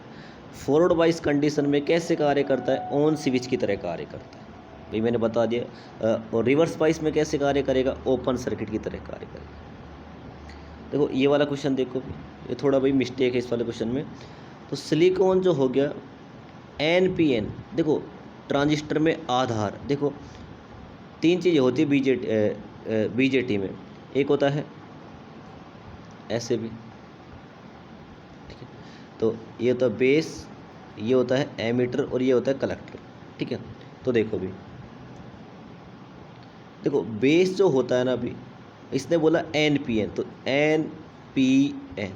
फॉरवर्ड बाइस कंडीशन में कैसे कार्य करता है, ऑन स्विच की तरह कार्य करता है, भाई मैंने बता दिया। और रिवर्स बाइस में कैसे कार्य करेगा, ओपन सर्किट की तरह कार्य करेगा। देखो ये वाला क्वेश्चन देखो, ये थोड़ा भाई मिस्टेक है इस वाले क्वेश्चन में। तो सिलिकॉन जो हो गया, NPN, देखो ट्रांजिस्टर में आधार, देखो 3 चीज़ें होती है बीजेटी में। एक होता है ऐसे भी, ठीक है, तो ये होता है बेस, ये होता है एमीटर और ये होता है कलेक्टर। ठीक है, तो देखो भी, देखो बेस जो होता है ना अभी, इसने बोला NPN, तो NPN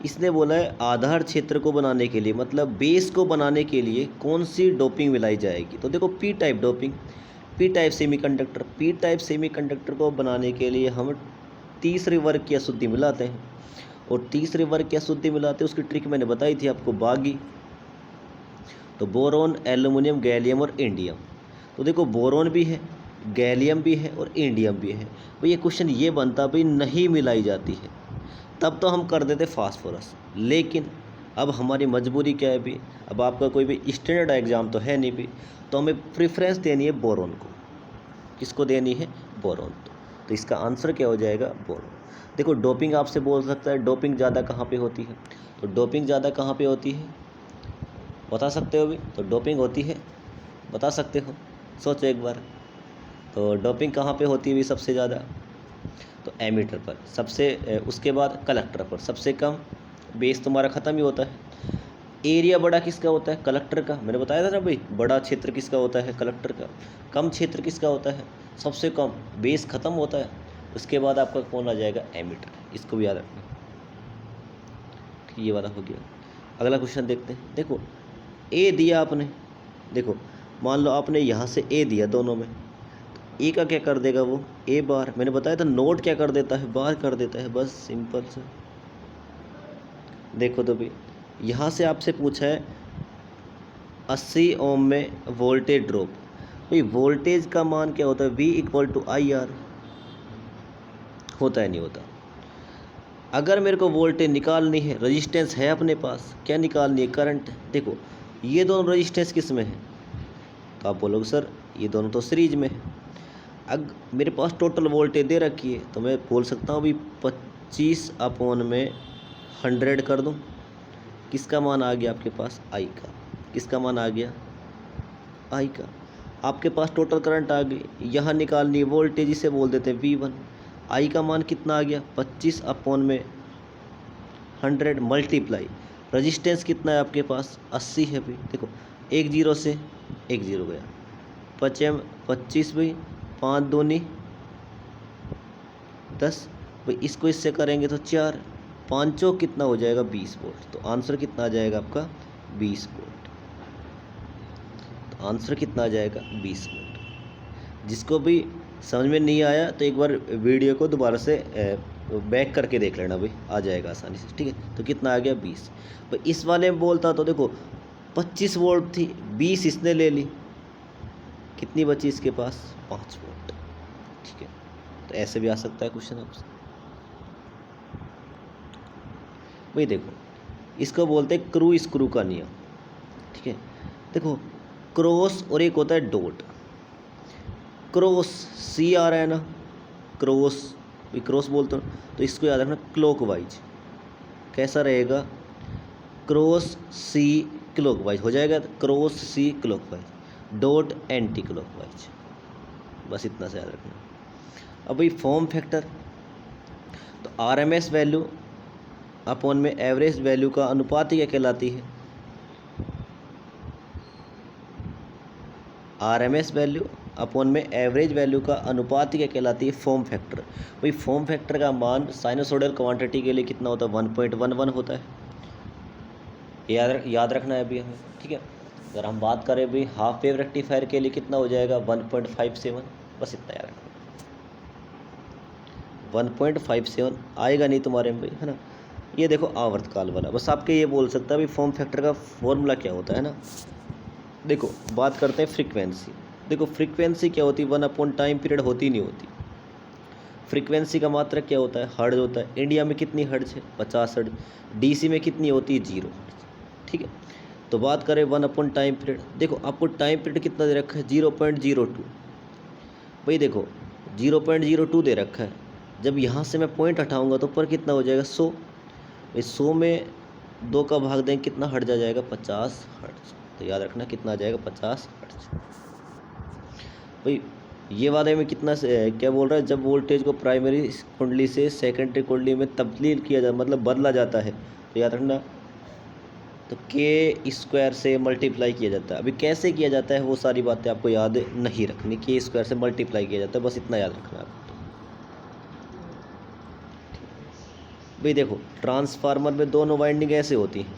इसने बोला है आधार क्षेत्र को बनाने के लिए, मतलब बेस को बनाने के लिए कौन सी डोपिंग मिलाई जाएगी। तो देखो P type doping, P type semiconductor, P type semiconductor को बनाने के लिए हम तीसरे वर्ग की अशुद्धि मिलाते हैं, और तीसरे वर्ग की अशुद्धि मिलाते हैं उसकी ट्रिक मैंने बताई थी आपको, बागी। तो बोरोन, एल्युमिनियम, गैलियम और इंडियम। तो देखो बोरोन भी है, गैलियम भी है और इंडियम भी है। भाई ये क्वेश्चन ये बनता भाई नहीं मिलाई जाती है, तब तो हम कर देते फास्फोरस, लेकिन अब हमारी मजबूरी क्या है भी, अब आपका कोई भी स्टैंडर्ड एग्ज़ाम तो है नहीं भी, तो हमें प्रेफरेंस देनी है बोरोन को। किसको देनी है? बोरोन। तो इसका आंसर क्या हो जाएगा? बोरोन। देखो डोपिंग आपसे बोल सकता है डोपिंग ज़्यादा कहाँ पे होती है, तो डोपिंग ज़्यादा कहाँ पे होती है बता सकते हो भी? तो डोपिंग होती है, बता सकते हो, सोचो एक बार। तो डोपिंग कहाँ पे होती है भी सबसे ज़्यादा? तो एमीटर पर सबसे, उसके बाद कलेक्टर पर सबसे कम। बेस तुम्हारा ख़त्म ही होता है। एरिया बड़ा किसका होता है? कलेक्टर का। मैंने बताया था ना भाई, बड़ा क्षेत्र किसका होता है? कलेक्टर का। कम क्षेत्र किसका होता है? सबसे कम। बेस ख़त्म होता है, उसके बाद आपका कौन आ जाएगा? एमीटर। इसको भी याद रखना। ठीक, ये वाला हो गया। अगला क्वेश्चन देखते हैं। देखो ए दिया आपने, देखो मान लो आपने यहाँ से ए दिया दोनों में, ए का क्या कर देगा वो? ए बार। मैंने बताया था नोट क्या कर देता है? बार कर देता है, बस सिंपल से। देखो तो भाई यहाँ से आपसे पूछा है 80 ओम में वोल्टेज ड्रॉप। भाई वोल्टेज का मान क्या होता है? V equal to I R. होता है नहीं होता? अगर मेरे को वोल्टेज निकालनी है, रजिस्टेंस है अपने पास, क्या निकालनी है? करंट। देखो ये दोनों रजिस्टेंस किस में है? तो आप बोलोगे सर ये दोनों तो सीरीज में है। अग मेरे पास टोटल वोल्टेज दे रखी है, तो मैं बोल सकता हूँ अभी 25 अपॉन में 100 कर दूँ। किसका मान आ गया आपके पास? आई का। किसका मान आ गया? आई का। आपके पास टोटल करंट आ गई, यहाँ निकालनी है वोल्टेज, इसे बोल देते हैं V1। आई का मान कितना आ गया? 25 अपॉन में 100 मल्टीप्लाई रजिस्टेंस कितना है आपके पास? 80 है भाई। देखो एक जीरो से एक जीरो गया, 25 भाई, 5 दूनी 10 भाई, इसको इससे करेंगे तो 4, 5 कितना हो जाएगा? 20 वोल्ट। तो आंसर कितना आ जाएगा आपका? 20 वोल्ट। तो आंसर कितना आ जाएगा? 20 वोल्ट। जिसको भी समझ में नहीं आया तो एक बार वीडियो को दोबारा से बैक करके देख लेना भाई, आ जाएगा आसानी से। ठीक है, तो कितना आ गया? 20 भाई। इस वाले में बोलता तो देखो 25 वोल्ट थी, 20 इसने ले ली, कितनी बची इसके पास? 5 वोल्ट। ठीक है, तो ऐसे भी आ सकता है क्वेश्चन आपसे भाई। देखो इसको बोलते हैं क्रू स्क्रू का नियम। ठीक है, देखो क्रॉस और एक होता है डॉट। क्रॉस सी आ रहा है ना, क्रॉस भी क्रॉस बोलते हो, तो इसको याद रखना क्लॉकवाइज। कैसा रहेगा? क्रॉस सी क्लॉकवाइज हो जाएगा, क्रॉस सी क्लॉकवाइज, डॉट एंटी क्लॉकवाइज। बस इतना से याद रखना। अब भाई फॉर्म फैक्टर, तो RMS वैल्यू अपॉन में एवरेज वैल्यू का अनुपात ही क्या कहलाती है? RMS वैल्यू अपॉन में एवरेज वैल्यू का अनुपात ही क्या कहलाती है? Form factor. भाई फॉर्म फैक्टर का मान साइनसोइडल क्वांटिटी के लिए कितना होता है? 1.11 होता है। याद रखना है अभी हमें। ठीक है, अगर हम बात करें भाई हाफ वेव रेक्टिफायर के लिए कितना हो जाएगा? 1.57। बस इतना याद रखना, 1.57 आएगा नहीं तुम्हारे में भाई, है ना। ये देखो आवर्तकाल वाला, बस आपके ये बोल सकता है भाई फॉर्म फैक्टर का फॉर्मूला क्या होता है ना। देखो बात करते हैं फ्रीक्वेंसी। देखो फ्रीक्वेंसी क्या होती है? 1 टाइम पीरियड होती नहीं होती। फ्रीक्वेंसी का मात्रक क्या होता है? हर्ट्ज होता है। इंडिया में कितनी हर्ट्ज है? 50 हर्ट्ज। DC में कितनी होती है? 0 हर्ट्ज। ठीक है, तो बात करें 1 टाइम पीरियड। देखो आपको टाइम पीरियड कितना दे रखा है? 0.02। भाई देखो 0.02 दे रखा है, जब यहाँ से मैं पॉइंट हटाऊंगा तो ऊपर कितना हो जाएगा? 100। भाई 100 में 2 का भाग दें, कितना हर्ट्ज आ जाएगा? 50 हर्ट्ज। तो याद रखना कितना आ जाएगा? 50 हर्ट्ज। भाई ये वाले में कितना से क्या बोल रहा है? जब वोल्टेज को प्राइमरी कुंडली से सेकेंडरी कुंडली में तब्दील किया जा, मतलब बदला जाता है, तो याद रखना तो K² से मल्टीप्लाई किया जाता है। अभी कैसे किया जाता है वो सारी बातें आपको याद नहीं रखनी, K² से मल्टीप्लाई किया जाता है, बस इतना याद रखना आपको। भाई देखो ट्रांसफार्मर में दोनों वाइंडिंग ऐसे होती हैं,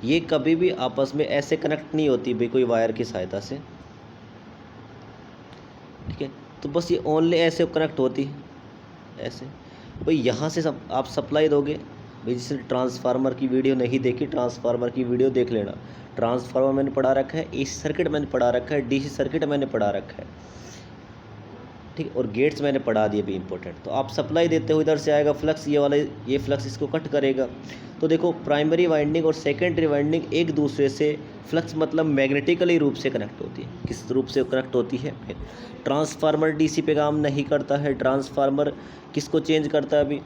ये कभी भी आपस में ऐसे कनेक्ट नहीं होती भाई कोई वायर की सहायता से, ठीक है। तो बस ये ओनली ऐसे कनेक्ट होती है, ऐसे। भाई यहाँ से सब आप सप्लाई दोगे भाई, जिसने ट्रांसफार्मर की वीडियो नहीं देखी, ट्रांसफार्मर की वीडियो देख लेना। ट्रांसफार्मर मैंने पढ़ा रखा है, एसी सर्किट मैंने पढ़ा रखा है, डीसी सर्किट मैंने पढ़ा रखा है, ठीक। और गेट्स मैंने पढ़ा दिए भी इंपॉर्टेंट। तो आप सप्लाई देते हो, इधर से आएगा फ्लक्स, ये वाला ये फ्लक्स इसको कट करेगा। तो देखो प्राइमरी वाइंडिंग और सेकेंडरी वाइंडिंग एक दूसरे से फ्लक्स मतलब मैग्नेटिकली रूप से कनेक्ट होती है। किस रूप से कनेक्ट होती है? ट्रांसफार्मर डीसी पे काम नहीं करता है। ट्रांसफार्मर किसको चेंज करता है? अभी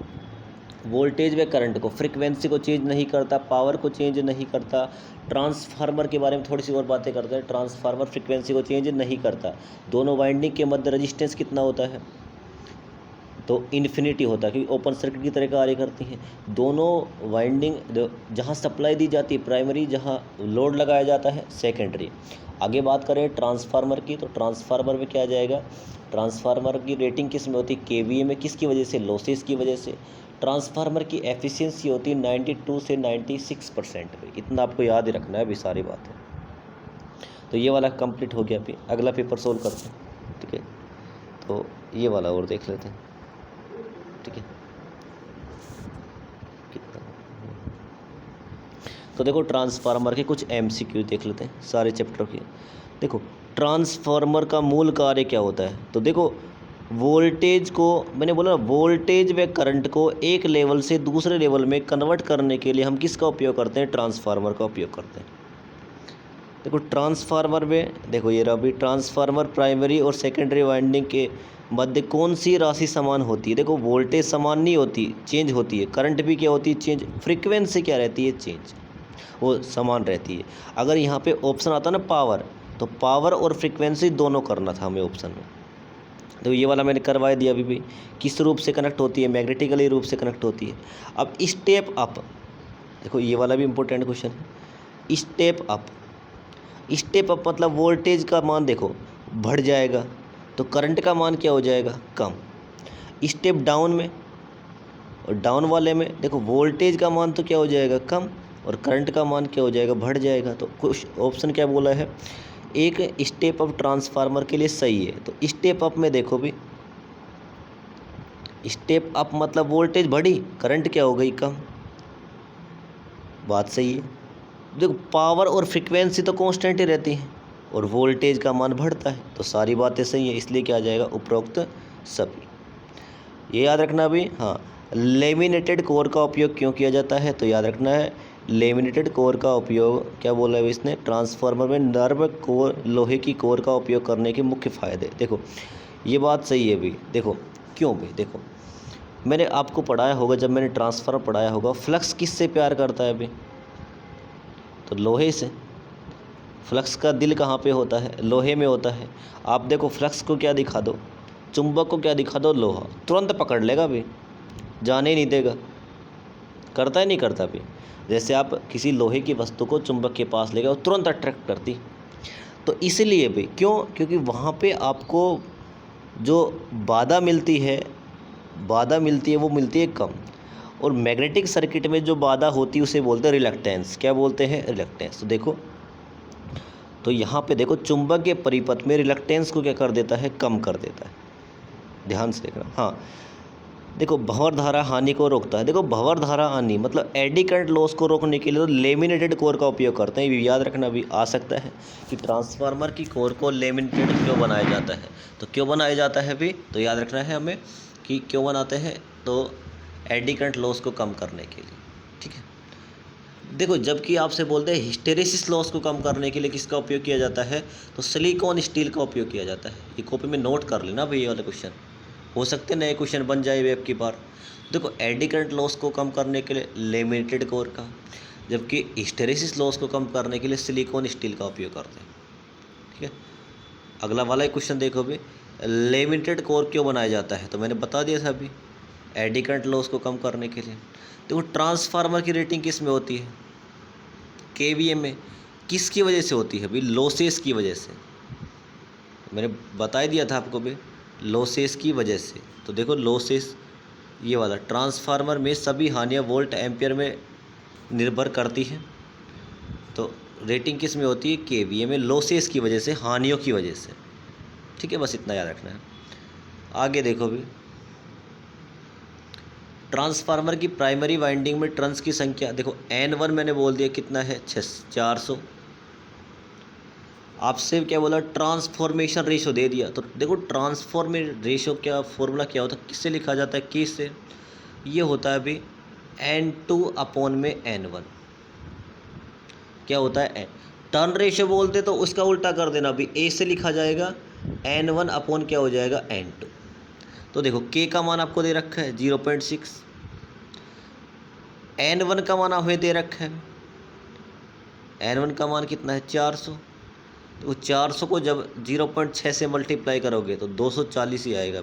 वोल्टेज व करंट को, फ्रिक्वेंसी को चेंज नहीं करता, पावर को चेंज नहीं करता। ट्रांसफार्मर के बारे में थोड़ी सी और बातें करते हैं। ट्रांसफार्मर फ्रिक्वेंसी को चेंज नहीं करता। दोनों वाइंडिंग के मध्य रेजिस्टेंस कितना होता है? तो इन्फिनिटी होता है, क्योंकि ओपन सर्किट की तरह कार्य करती हैं दोनों वाइंडिंग। जहाँ सप्लाई दी जाती है प्राइमरी, जहाँ लोड लगाया जाता है सेकेंडरी। आगे बात करें ट्रांसफार्मर की, तो ट्रांसफार्मर में क्या आ जाएगा? ट्रांसफार्मर की रेटिंग किस में होती है? केवीए में। किसकी वजह से? लॉसेस की वजह से। ट्रांसफार्मर की एफिशिएंसी होती है 92 से 96% पे। इतना आपको याद ही रखना है अभी सारी बातें। तो ये वाला कंप्लीट हो गया। अभी अगला पेपर सोल्व करते हैं, ठीक है। तो ये वाला और देख लेते हैं, ठीक है। कितना? तो देखो ट्रांसफार्मर के कुछ एमसीक्यू देख लेते हैं सारे चैप्टर के। देखो ट्रांसफार्मर का मूल कार्य क्या होता है? तो देखो वोल्टेज को, मैंने बोला वोल्टेज व करंट को एक लेवल से दूसरे लेवल में कन्वर्ट करने के लिए हम किसका उपयोग करते हैं? ट्रांसफार्मर का उपयोग करते हैं। देखो ट्रांसफार्मर में, देखो ये रहा भी, ट्रांसफार्मर प्राइमरी और सेकेंडरी वाइंडिंग के मध्य कौन सी राशि समान होती है? देखो वोल्टेज समान नहीं होती, चेंज होती है। करंट भी क्या होती है? चेंज। फ्रीक्वेंसी क्या रहती है? चेंज, वो समान रहती है। अगर यहाँ पे ऑप्शन आता ना पावर, तो पावर और फ्रीक्वेंसी दोनों करना था हमें ऑप्शन में। तो ये वाला मैंने करवा दिया अभी भी। किस रूप से कनेक्ट होती है? मैग्नेटिकली रूप से कनेक्ट होती है। अब स्टेप अप, देखो ये वाला भी इंपॉर्टेंट क्वेश्चन है। स्टेप अप, स्टेप अप मतलब वोल्टेज का मान देखो बढ़ जाएगा, तो करंट का मान क्या हो जाएगा? कम। स्टेप डाउन में और डाउन वाले में देखो वोल्टेज का मान तो क्या हो जाएगा? कम, और करंट का मान क्या हो जाएगा? बढ़ जाएगा। तो कुछ ऑप्शन क्या बोला है? एक स्टेप अप ट्रांसफार्मर के लिए सही है। तो स्टेप अप में देखो भी, स्टेप अप मतलब वोल्टेज बढ़ी, करंट क्या हो गई? कम। बात सही है। देखो पावर और फ्रीक्वेंसी तो कांस्टेंट ही रहती है और वोल्टेज का मान बढ़ता है, तो सारी बातें सही है। इसलिए क्या आ जाएगा? उपरोक्त सभी। ये याद रखना भी। हाँ, लेमिनेटेड कोर का उपयोग क्यों किया जाता है? तो याद रखना है लेमिनेटेड कोर का उपयोग, क्या बोला है इसने? ट्रांसफार्मर में नर्म कोर, लोहे की कोर का उपयोग करने के मुख्य फायदे। देखो ये बात सही है भी। देखो क्यों भी, देखो मैंने आपको पढ़ाया होगा, जब मैंने ट्रांसफार्मर पढ़ाया होगा, फ्लक्स किससे प्यार करता है अभी? तो लोहे से। फ्लक्स का दिल कहाँ पे होता है? लोहे में होता है। आप देखो फ्लक्स को क्या दिखा दो, चुंबक को क्या दिखा दो, लोहा, तुरंत पकड़ लेगा भी, जाने ही नहीं देगा। करता है नहीं करता भी? जैसे आप किसी लोहे की वस्तु को चुंबक के पास ले गए, वो तुरंत अट्रैक्ट करती। तो इसलिए भी क्यों? क्योंकि वहाँ पे आपको जो बाधा मिलती है, वो मिलती है कम। और मैग्नेटिक सर्किट में जो बाधा होती है उसे बोलते हैं रिलक्टेंस। क्या बोलते हैं? रिलक्टेंस। तो देखो, तो यहाँ पे देखो चुंबक के परिपथ में रिलक्टेंस को क्या कर देता है? कम कर देता है। ध्यान से देखना। हाँ देखो भंवर धारा हानि को रोकता है। देखो भंवर धारा हानि मतलब एडी करंट लॉस को रोकने के लिए तो लेमिनेटेड कोर का उपयोग करते हैं। ये याद रखना भी आ सकता है कि ट्रांसफार्मर की कोर को लेमिनेटेड क्यों बनाया जाता है। तो क्यों बनाया जाता है भी, तो याद रखना है हमें कि क्यों बनाते हैं। तो एडी करंट लॉस को कम करने के लिए, ठीक है। देखो जबकि आपसे बोलते हैं हिस्टेरेसिस लॉस को कम करने के लिए किसका उपयोग किया जाता है? तो सिलिकॉन स्टील का उपयोग किया जाता है। ये कॉपी में नोट कर लेना भाई, ये वाला क्वेश्चन हो सकते नए क्वेश्चन बन जाए वेब की बार। देखो एडी करंट लॉस को कम करने के लिए लेमिनेटेड कोर का, जबकि हिस्टेरेसिस लॉस को कम करने के लिए सिलिकॉन स्टील का उपयोग करते हैं, ठीक है। अगला वाला क्वेश्चन देखो भी, लेमिनेटेड कोर क्यों बनाया जाता है? तो मैंने बता दिया था अभी, एडी करंट लॉस को कम करने के लिए। देखो ट्रांसफार्मर की रेटिंग किस में होती है? केवीए में। किसकी वजह से होती है? भाई लॉसेस की वजह से। मैंने बता दिया था आपको भी, लॉसेस की वजह से। तो देखो लॉसेस ये वाला ट्रांसफार्मर में सभी हानियाँ वोल्ट एम्पियर में निर्भर करती हैं। तो रेटिंग किस में होती है? केवीए में, लॉसेस की वजह से, हानियों की वजह से। ठीक है, बस इतना याद रखना है। आगे देखो भी, ट्रांसफार्मर की प्राइमरी वाइंडिंग में टर्न्स की संख्या देखो, N1 मैंने बोल दिया कितना है, 400। आपसे क्या बोला? ट्रांसफॉर्मेशन रेशो दे दिया। तो देखो ट्रांसफॉर्मेशन रेशो क्या फॉर्मूला क्या होता है, किससे लिखा जाता है? किस से? ये होता है अभी N2 अपॉन में N1। क्या होता है? टर्न रेशो बोलते तो उसका उल्टा कर देना, अभी ए से लिखा जाएगा N1 अपॉन क्या हो जाएगा? N2। तो देखो के का मान आपको दे रखा है 0.6, N1 का मान हमें दे रखा है, N1 का मान कितना है? 400। तो 400 को जब 0.6 से मल्टीप्लाई करोगे तो 240 ही आएगा।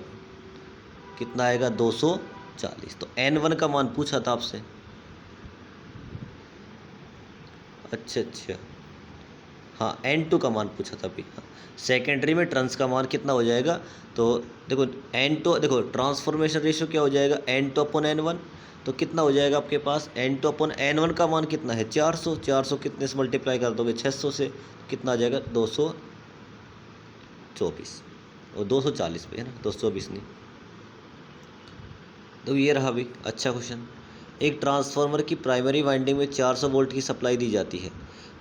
कितना आएगा? 240। तो N1 का मान पूछा था आपसे। अच्छा, हाँ N2 का मान पूछा था अभी। हाँ, सेकेंडरी में ट्रांस का मान कितना हो जाएगा? तो देखो N2, देखो ट्रांसफॉर्मेशन रेशियो क्या हो जाएगा? N2 upon N1। तो कितना हो जाएगा आपके पास? N2 अपॉन N1 का मान कितना है? 400। 400 कितने से मल्टीप्लाई कर दोगे? 600 से। कितना आ जाएगा? 224 और 240 पे है ना, 224 नहीं। तो ये रहा भी अच्छा क्वेश्चन। एक ट्रांसफार्मर की प्राइमरी वाइंडिंग में 400 वोल्ट की सप्लाई दी जाती है।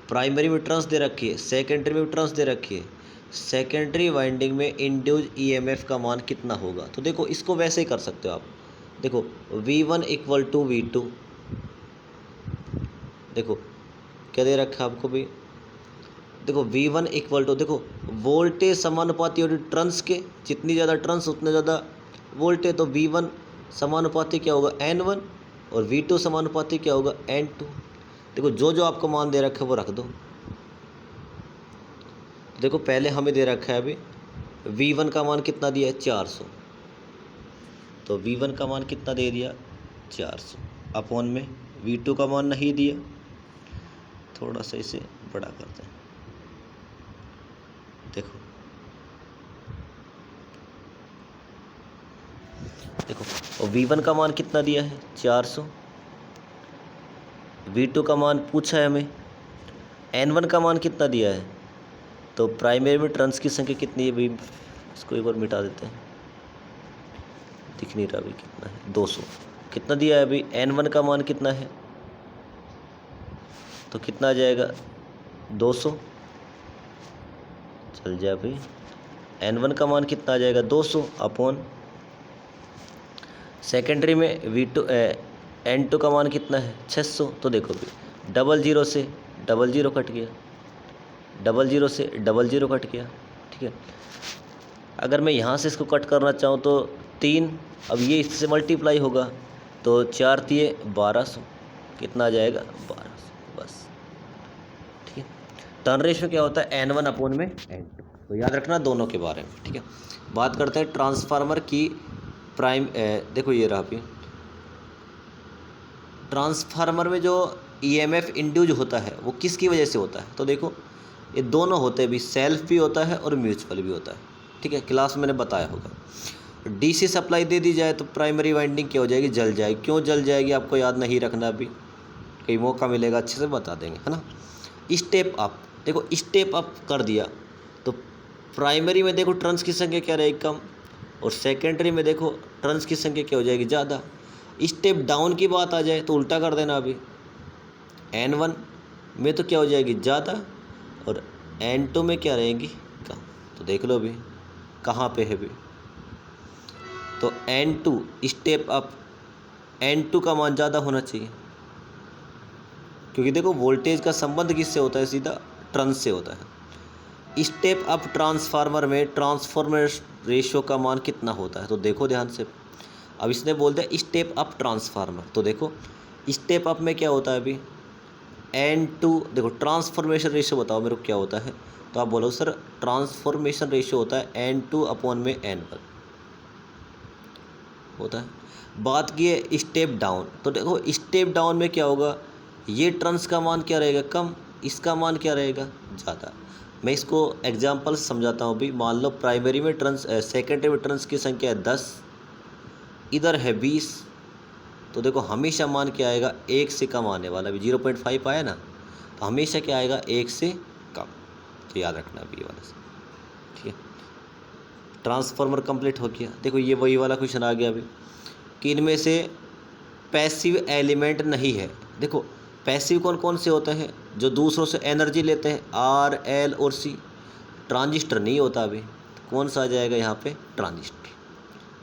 प्राइमरी में ट्रांस दे रखी है, सेकेंडरी में ट्रांस दे रखी है। सेकेंडरी वाइंडिंग में इंड्यूस ईएमएफ का मान कितना होगा? तो देखो इसको वैसे ही कर सकते हो आप। देखो V1 इक्वल टू V2, देखो क्या दे रखा है आपको भी? देखो V1 इक्वल टू, देखो वोल्टेज समानुपाती और ट्रांस के, जितनी ज़्यादा ट्रांस उतने ज़्यादा वोल्टेज। तो V1 समानुपाती क्या होगा? N1 और V2 समानुपाती क्या होगा? N2। देखो जो जो आपको मान दे रखा है वो रख दो। देखो पहले हमें दे रखा है अभी V1 का मान कितना दिया है? 400। तो V1 का मान कितना दे दिया? 400 अपॉन में V2 का मान नहीं दिया। थोड़ा सा इसे बड़ा करते हैं। देखो और V1 का मान कितना दिया है? 400। V2 का मान पूछा है हमें। N1 का मान कितना दिया है? तो प्राइमरी में टर्न्स की संख्या कितनी है? भी इसको एक बार मिटा देते हैं, दिख नहीं रहा अभी कितना है, 200। कितना दिया है अभी? N1 का मान कितना है? तो कितना आ जाएगा? 200। चल जाए अभी, N1 का मान कितना आ जाएगा? 200 अपॉन सेकेंडरी में V2 N2 का मान कितना है? 600। तो देखो भी 00 से 00 कट गया, 00 से 00 कट गया। ठीक है, अगर मैं यहाँ से इसको कट करना चाहूँ तो 3, अब ये इससे मल्टीप्लाई होगा तो 4 तिये 1200। कितना आ जाएगा? 1200 बस। ठीक है, टर्न रेशियो क्या होता है? N1 अपॉन में N2। तो याद रखना दोनों के बारे में। ठीक है, बात करते हैं ट्रांसफार्मर की देखो ये रहा भी, ट्रांसफार्मर में जो ईएमएफ इंड्यूज होता है वो किसकी वजह से होता है? तो देखो ये दोनों होते हैं भी, सेल्फ भी होता है और म्यूचुअल भी होता है। ठीक है, क्लास मैंने बताया होगा। डीसी सप्लाई दे दी जाए तो प्राइमरी वाइंडिंग क्या हो जाएगी? जल जाएगी। क्यों जल जाएगी आपको याद नहीं रखना, अभी कहीं मौका मिलेगा अच्छे से बता देंगे, है ना। स्टेप अप, देखो स्टेप अप कर दिया तो प्राइमरी में देखो टर्न्स की संख्या क्या रहेगी? कम। और सेकेंडरी में देखो टर्न्स की संख्या क्या हो जाएगी? ज़्यादा। स्टेप डाउन की बात आ जाए तो उल्टा कर देना, अभी N1 में तो क्या हो जाएगी? ज़्यादा, और N2 में क्या रहेगी? कम। तो देख लो अभी कहाँ पे है भी। तो N2 स्टेप अप, N2 का मान ज़्यादा होना चाहिए, क्योंकि देखो वोल्टेज का संबंध किससे होता है? सीधा टर्न्स से होता है। स्टेप अप ट्रांसफार्मर में ट्रांसफॉर्मर रेशियो का मान कितना होता है? तो देखो ध्यान से, अब इसने बोल दिया स्टेप अप ट्रांसफार्मर। तो देखो स्टेप अप में क्या होता है अभी? N2, देखो ट्रांसफॉर्मेशन रेशियो बताओ मेरे को क्या होता है? तो आप बोलो सर ट्रांसफॉर्मेशन रेशियो होता है N2 अपॉन में N1 होता है। बात की है स्टेप डाउन, तो देखो स्टेप डाउन में क्या होगा? ये टर्न्स का मान क्या रहेगा? कम, इसका मान क्या रहेगा? ज़्यादा। मैं इसको एग्जांपल समझाता हूँ अभी। मान लो प्राइमरी में टर्न्स, सेकेंडरी में टर्न्स की संख्या है 10, इधर है 20 तो देखो हमेशा मान क्या आएगा, 1 से कम आने वाला भी 0.5 आया ना, तो हमेशा क्या आएगा, 1 से कम। तो याद रखना अभी ये वाला से, ठीक है। ट्रांसफार्मर कंप्लीट हो गया। देखो ये वही वाला क्वेश्चन आ गया अभी कि इनमें से पैसिव एलिमेंट नहीं है। देखो पैसिव कौन कौन से होते हैं, जो दूसरों से एनर्जी लेते हैं, आर, एल और सी। ट्रांजिस्टर नहीं होता अभी, कौन सा आ जाएगा यहाँ पे, ट्रांजिस्टर।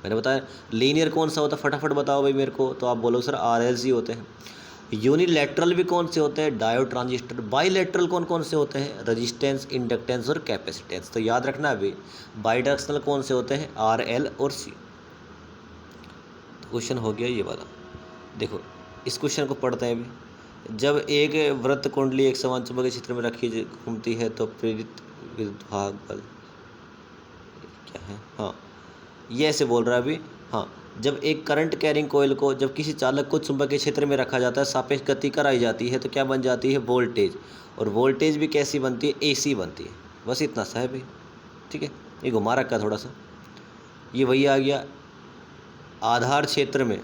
मैंने बताया लीनियर कौन सा होता है, फटाफट बताओ भाई मेरे को, तो आप बोलो सर आर एल सी होते हैं। यूनिलैटरल भी कौन से होते हैं, डायोड ट्रांजिस्टर। बाईलैटरल कौन कौन से होते हैं, रेजिस्टेंस, इंडक्टेंस और कैपेसिटेंस। तो याद रखना अभी बाईडायरेक्शनल कौन से होते हैं, आर, एल और सी। तो क्वेश्चन हो गया ये वाला। देखो इस क्वेश्चन को पढ़ते हैं अभी। जब एक वृत्त कुंडली एक समान चुंबकीय क्षेत्र में रखी घूमती है तो प्रेरित विद्युत भाग बल क्या है, हाँ ये ऐसे बोल रहा है अभी। हाँ, जब एक करंट कैरिंग कोयल को, जब किसी चालक को चुंबकीय क्षेत्र में रखा जाता है, सापेक्ष गति कराई जाती है, तो क्या बन जाती है, वोल्टेज। और वोल्टेज भी कैसी बनती है, एसी बनती है। बस इतना सा है भाई, ठीक है। ये घुमा रखा थोड़ा सा, ये वही आ गया आधार क्षेत्र में।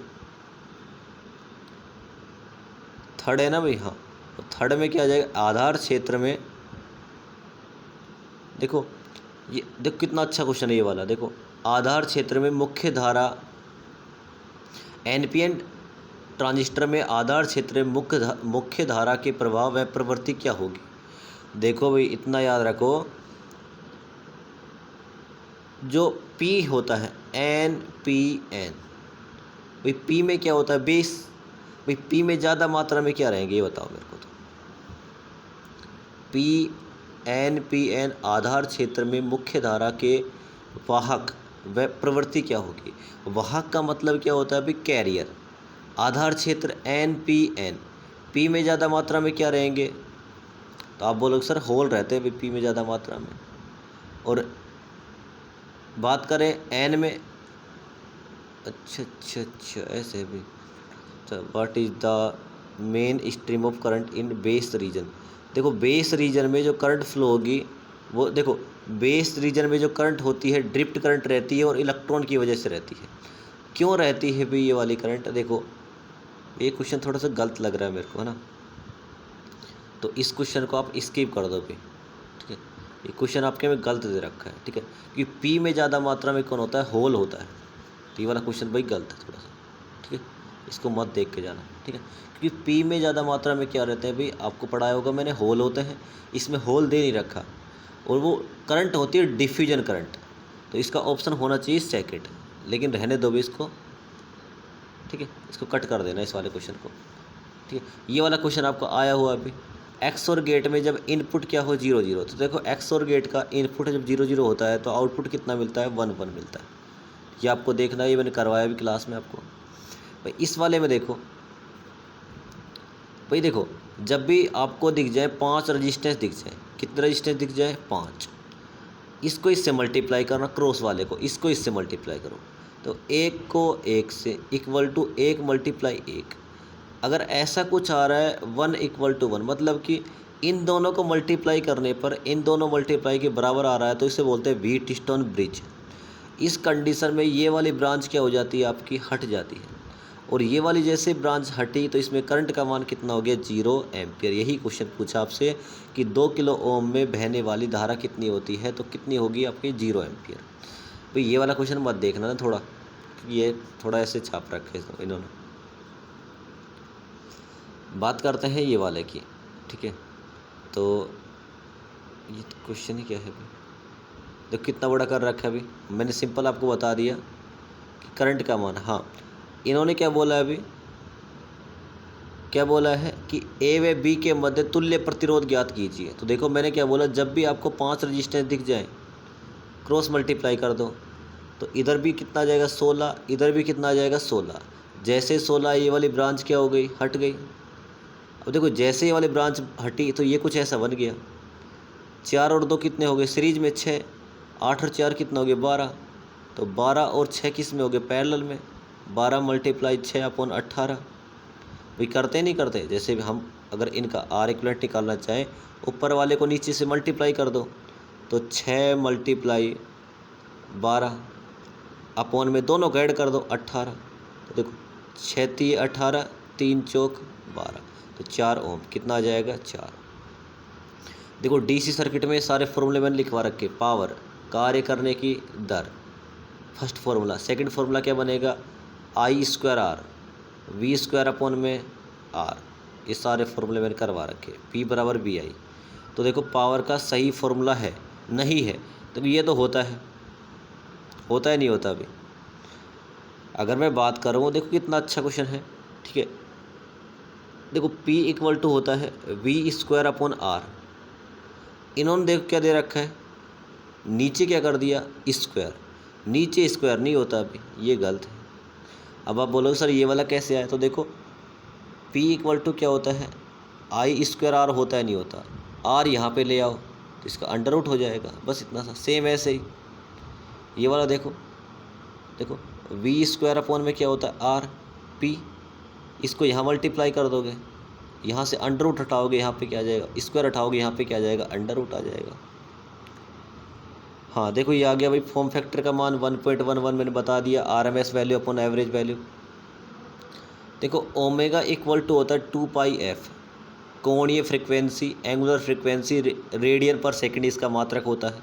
थर्ड है ना भाई, हाँ, तो थर्ड में क्या आ जाएगा, आधार क्षेत्र में। देखो ये देखो कितना अच्छा क्वेश्चन है ये वाला। देखो आधार क्षेत्र में मुख्य धारा, एनपीएन ट्रांजिस्टर में आधार क्षेत्र में मुख्य धारा के प्रभाव व प्रवृत्ति क्या होगी। देखो भाई इतना याद रखो, जो पी होता है एन पी एन, भाई पी में क्या होता है, बेस। भाई पी में ज़्यादा मात्रा में क्या रहेंगे ये बताओ मेरे को। तो पी एन आधार क्षेत्र में मुख्य धारा के वाहक व प्रवृत्ति क्या होगी। वाहक का मतलब क्या होता है, भाई कैरियर। आधार क्षेत्र एन पी में ज़्यादा मात्रा में क्या रहेंगे, तो आप बोलोगे सर होल रहते हैं भाई पी में ज़्यादा मात्रा में। और बात करें एन में, अच्छा ऐसे भी। What is the main stream of current in base reason. देखो बेस रीजन में जो करंट फ्लो होगी वो, देखो बेस रीजन में जो करंट होती है ड्रिफ्ट करंट रहती है और इलेक्ट्रॉन की वजह से रहती है। क्यों रहती है भाई ये वाली करंट। देखो ये क्वेश्चन थोड़ा सा गलत लग रहा है मेरे को, है ना, तो इस क्वेश्चन को आप स्किप कर दो भाई, ठीक है। ये क्वेश्चन आपके में गलत दे रखा है, ठीक है, क्योंकि पी में ज़्यादा मात्रा में कौन होता है, होल होता है। तो ये वाला क्वेश्चन भाई गलत है थोड़ा सा, ठीक है, इसको मत देख के जाना, ठीक है। क्योंकि पी में ज़्यादा मात्रा में क्या रहते हैं भाई, आपको पढ़ाया होगा मैंने, होल होते हैं। इसमें होल दे नहीं रखा, और वो करंट होती है डिफ्यूजन करंट। तो इसका ऑप्शन होना चाहिए सेकंड, लेकिन रहने दो भी इसको, ठीक है, इसको कट कर देना इस वाले क्वेश्चन को, ठीक है। ये वाला क्वेश्चन आपको आया हुआ अभी, एक्स और गेट में जब इनपुट क्या हो 0 0, तो देखो एक्स और गेट का इनपुट जब 0 0 होता है तो आउटपुट कितना मिलता है, 1 1 मिलता है। ये आपको देखना है, ये मैंने करवाया भी क्लास में आपको। भाई इस वाले में देखो, भाई देखो जब भी आपको दिख जाए 5 रजिस्टेंस दिख जाए, कितने रजिस्टेंस दिख जाए, 5, इसको इससे मल्टीप्लाई करना, क्रॉस वाले को इसको इससे मल्टीप्लाई करो, तो 1 को 1 से इक्वल टू 1 मल्टीप्लाई 1। अगर ऐसा कुछ आ रहा है 1 इक्वल टू 1, मतलब कि इन दोनों को मल्टीप्लाई करने पर इन दोनों मल्टीप्लाई के बराबर आ रहा है, तो इसे बोलते हैं व्हीटस्टोन ब्रिज। इस कंडीशन में ये वाली ब्रांच क्या हो जाती है, आपकी हट जाती है, और ये वाली जैसे ब्रांच हटी तो इसमें करंट का मान कितना हो गया, 0 एम्पियर। यही क्वेश्चन पूछा आपसे कि 2 किलो ओम में बहने वाली धारा कितनी होती है, तो कितनी होगी आपकी, 0 एम्पियर। भाई ये वाला क्वेश्चन मत देखना ना थोड़ा, ये थोड़ा ऐसे छाप रखे इन्होंने। बात करते हैं ये वाले की, ठीक है। तो ये क्वेश्चन ही क्या है भाई, देखो कितना बड़ा कर रखा है अभी। मैंने सिंपल आपको बता दिया कि करंट का मान, हाँ इन्होंने क्या बोला है अभी, क्या बोला है कि ए व बी के मध्य तुल्य प्रतिरोध ज्ञात कीजिए। तो देखो मैंने क्या बोला, जब भी आपको 5 रजिस्टेंस दिख जाए क्रॉस मल्टीप्लाई कर दो, तो इधर भी कितना आ जाएगा, 16, इधर भी कितना आ जाएगा, 16। जैसे 16 ये वाली ब्रांच क्या हो गई, हट गई। अब देखो जैसे ये वाली ब्रांच हटी तो ये कुछ ऐसा बन गया, 4 और 2 कितने हो गए, सीरीज में 6, 8 और 4 कितना हो गया, 12। तो 12 और 6 किस में हो गए, पैरेलल में, 12 मल्टीप्लाई 6 अपॉन 18। भाई करते नहीं करते, जैसे हम अगर इनका आर इक्वलेंट निकालना चाहें, ऊपर वाले को नीचे से मल्टीप्लाई कर दो, तो 6 मल्टीप्लाई 12 अपॉन में दोनों को ऐड कर दो 18। तो देखो 6 3 18, 3 चौक 12, तो 4 ओम कितना आ जाएगा 4। देखो डीसी सर्किट में सारे फॉर्मूले मैंने लिखवा रखे। पावर कार्य करने की दर फर्स्ट फार्मूला, सेकंड फार्मूला क्या बनेगा I square R, V square upon में आर, ये सारे फार्मूले मैंने करवा रखे। पी बराबर बी आई। तो देखो पावर का सही फार्मूला है नहीं है, तो ये तो होता है नहीं होता अभी। अगर मैं बात करूँ देखो कितना अच्छा क्वेश्चन है, ठीक है। देखो P इक्वल टू होता है वी स्क्वायर अपॉन आर। इन्होंने देखो क्या दे रखा है, नीचे क्या कर दिया स्क्वायर, नीचे स्क्वायर नहीं होता अभी, ये गलत है। अब आप बोलोगे सर ये वाला कैसे आया, तो देखो P इक्वल टू क्या होता है आई स्क्वायर आर होता है नहीं होता, आर यहाँ पे ले आओ तो इसका अंडर आउट हो जाएगा, बस इतना सा। सेम ऐसे ही ये वाला देखो वी स्क्वायर अपॉन में क्या होता है आर पी, इसको यहाँ मल्टीप्लाई कर दोगे, यहाँ से अंडर रूट हटाओगे यहाँ पे क्या आ जाएगा स्क्वायर, हटाओगे यहाँ पे क्या आ जाएगा अंडर रूट आ जाएगा। हाँ देखो ये आ गया भाई फॉर्म फैक्टर का मान 1.11 मैंने बता दिया, RMS value upon average value. देखो ओमेगा इक्वल टू होता है 2 पाई एफ, कोणीय फ्रिक्वेंसी, एंगुलर फ्रिक्वेंसी, रेडियन पर सेकंड इसका मात्रक होता है।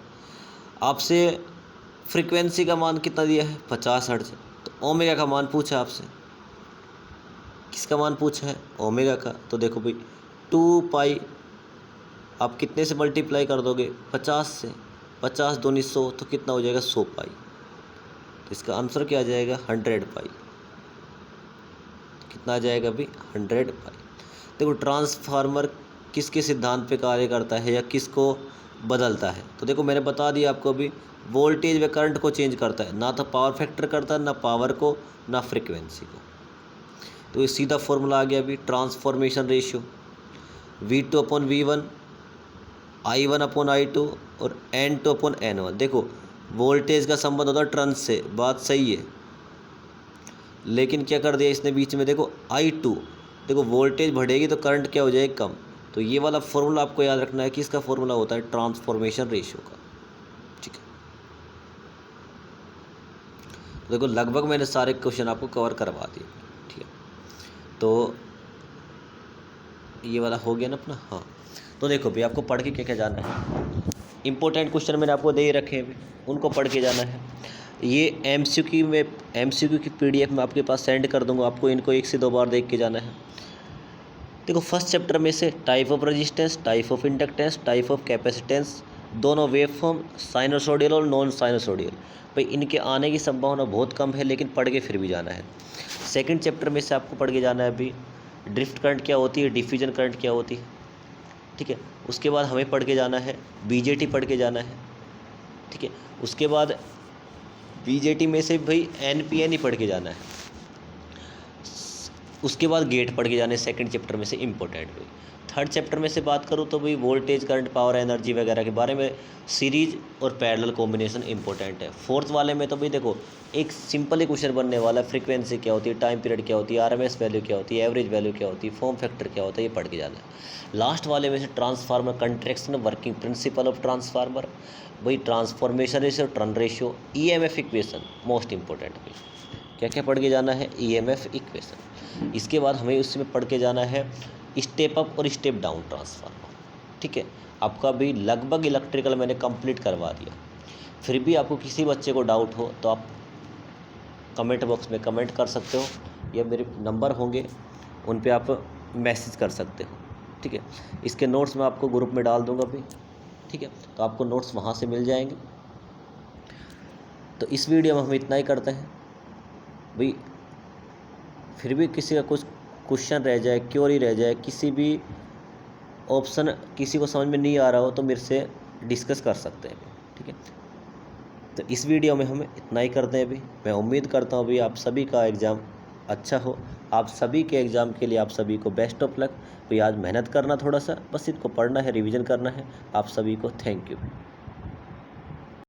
आपसे फ्रिक्वेंसी का मान कितना दिया है 50 हर्ट्ज, तो ओमेगा का मान पूछा आपसे, किसका मान पूछा है ओमेगा का। तो देखो भाई 2 पाई आप कितने से मल्टीप्लाई कर दोगे 50 से, 50 दूनी 100, तो कितना हो जाएगा 100 पाई, तो इसका आंसर क्या आ जाएगा 100 पाई। तो कितना आ जाएगा भाई 100 पाई। देखो ट्रांसफार्मर किसके सिद्धांत पे कार्य करता है या किसको बदलता है, तो देखो मैंने बता दिया आपको अभी, वोल्टेज व करंट को चेंज करता है, ना तो पावर फैक्टर करता है, ना पावर को, ना फ्रिक्वेंसी को। तो ये सीधा फॉर्मूला आ गया अभी, transformation ratio V2 upon V1, I1 upon I2 और N2 अपॉन N1। देखो वोल्टेज का संबंध होता है टर्न से, बात सही है, लेकिन क्या कर दिया इसने बीच में, देखो I2, देखो वोल्टेज बढ़ेगी तो करंट क्या हो जाएगा कम। तो ये वाला फॉर्मूला आपको याद रखना है कि इसका फॉर्मूला होता है ट्रांसफॉर्मेशन रेशियो का, ठीक है। तो देखो लगभग मैंने सारे क्वेश्चन आपको कवर करवा दिए, ठीक है। तो ये वाला हो गया ना अपना। हाँ तो देखो भाई आपको पढ़ के क्या क्या जाना है, इंपॉर्टेंट क्वेश्चन मैंने आपको दे ही रखे हैं, उनको पढ़ के जाना है। ये एमसीक्यू की पीडीएफ मैं आपके पास सेंड कर दूंगा, आपको इनको 1 से 2 बार देख के जाना है। देखो फर्स्ट चैप्टर में से type of resistance, type of inductance, type of capacitance, दोनों वेव फॉर्म, साइनोसोडियल और नॉन साइनोसोडियल, भाई इनके आने की संभावना बहुत कम है, लेकिन पढ़ के फिर भी जाना है। सेकंड चैप्टर में से आपको पढ़ के जाना है अभी ड्रिफ्ट करंट क्या होती है, डिफ्यूजन करंट क्या होती है, ठीक है। उसके बाद हमें पढ़ के जाना है बीजेटी पढ़ के जाना है, ठीक है। उसके बाद बीजेटी में से भाई एनपीएन ही पढ़ के जाना है। उसके बाद गेट पढ़ के जाने सेकंड चैप्टर में से इम्पोर्टेंट भाई। थर्ड चैप्टर में से बात करूँ तो भाई वोल्टेज करंट पावर एनर्जी वगैरह के बारे में सीरीज और पैरेलल कॉम्बिनेशन इंपॉर्टेंट है। फोर्थ वाले में तो भाई देखो एक सिंपल ही क्वेश्चन बनने वाला है, फ्रीक्वेंसी क्या होती है, टाइम पीरियड क्या होती है, आरएमएस वैल्यू क्या होती है, एवरेज वैल्यू क्या होती है, फॉर्म फैक्टर क्या होता है, ये पढ़ के जाना है। लास्ट वाले में से transformer construction, working principle of transformer, भाई transformation ratio, turn ratio, EMF equation most important भाई। क्या क्या पढ़ के जाना है, ईएमएफ इक्वेशन। इसके बाद हमें उसमें पढ़ के जाना है स्टेप अप और स्टेप डाउन ट्रांसफार्मर, ठीक है। आपका भी लगभग इलेक्ट्रिकल मैंने कंप्लीट करवा दिया। फिर भी आपको किसी बच्चे को डाउट हो तो आप कमेंट बॉक्स में कमेंट कर सकते हो, या मेरे नंबर होंगे उन पे आप मैसेज कर सकते हो, ठीक है। इसके नोट्स मैं आपको ग्रुप में डाल दूंगा भी, ठीक है, तो आपको नोट्स वहाँ से मिल जाएंगे। तो इस वीडियो में हम इतना ही करते हैं भाई। फिर भी किसी का कुछ क्वेश्चन रह जाए, क्योरी रह जाए, किसी भी ऑप्शन किसी को समझ में नहीं आ रहा हो तो मेरे से डिस्कस कर सकते हैं, ठीक है। तो इस वीडियो में हम इतना ही करते हैं अभी। मैं उम्मीद करता हूँ अभी आप सभी का एग्ज़ाम अच्छा हो, आप सभी के एग्ज़ाम के लिए आप सभी को बेस्ट ऑफ लक। तो आज मेहनत करना थोड़ा सा, बस इनको पढ़ना है, रिवीजन करना है। आप सभी को थैंक यू।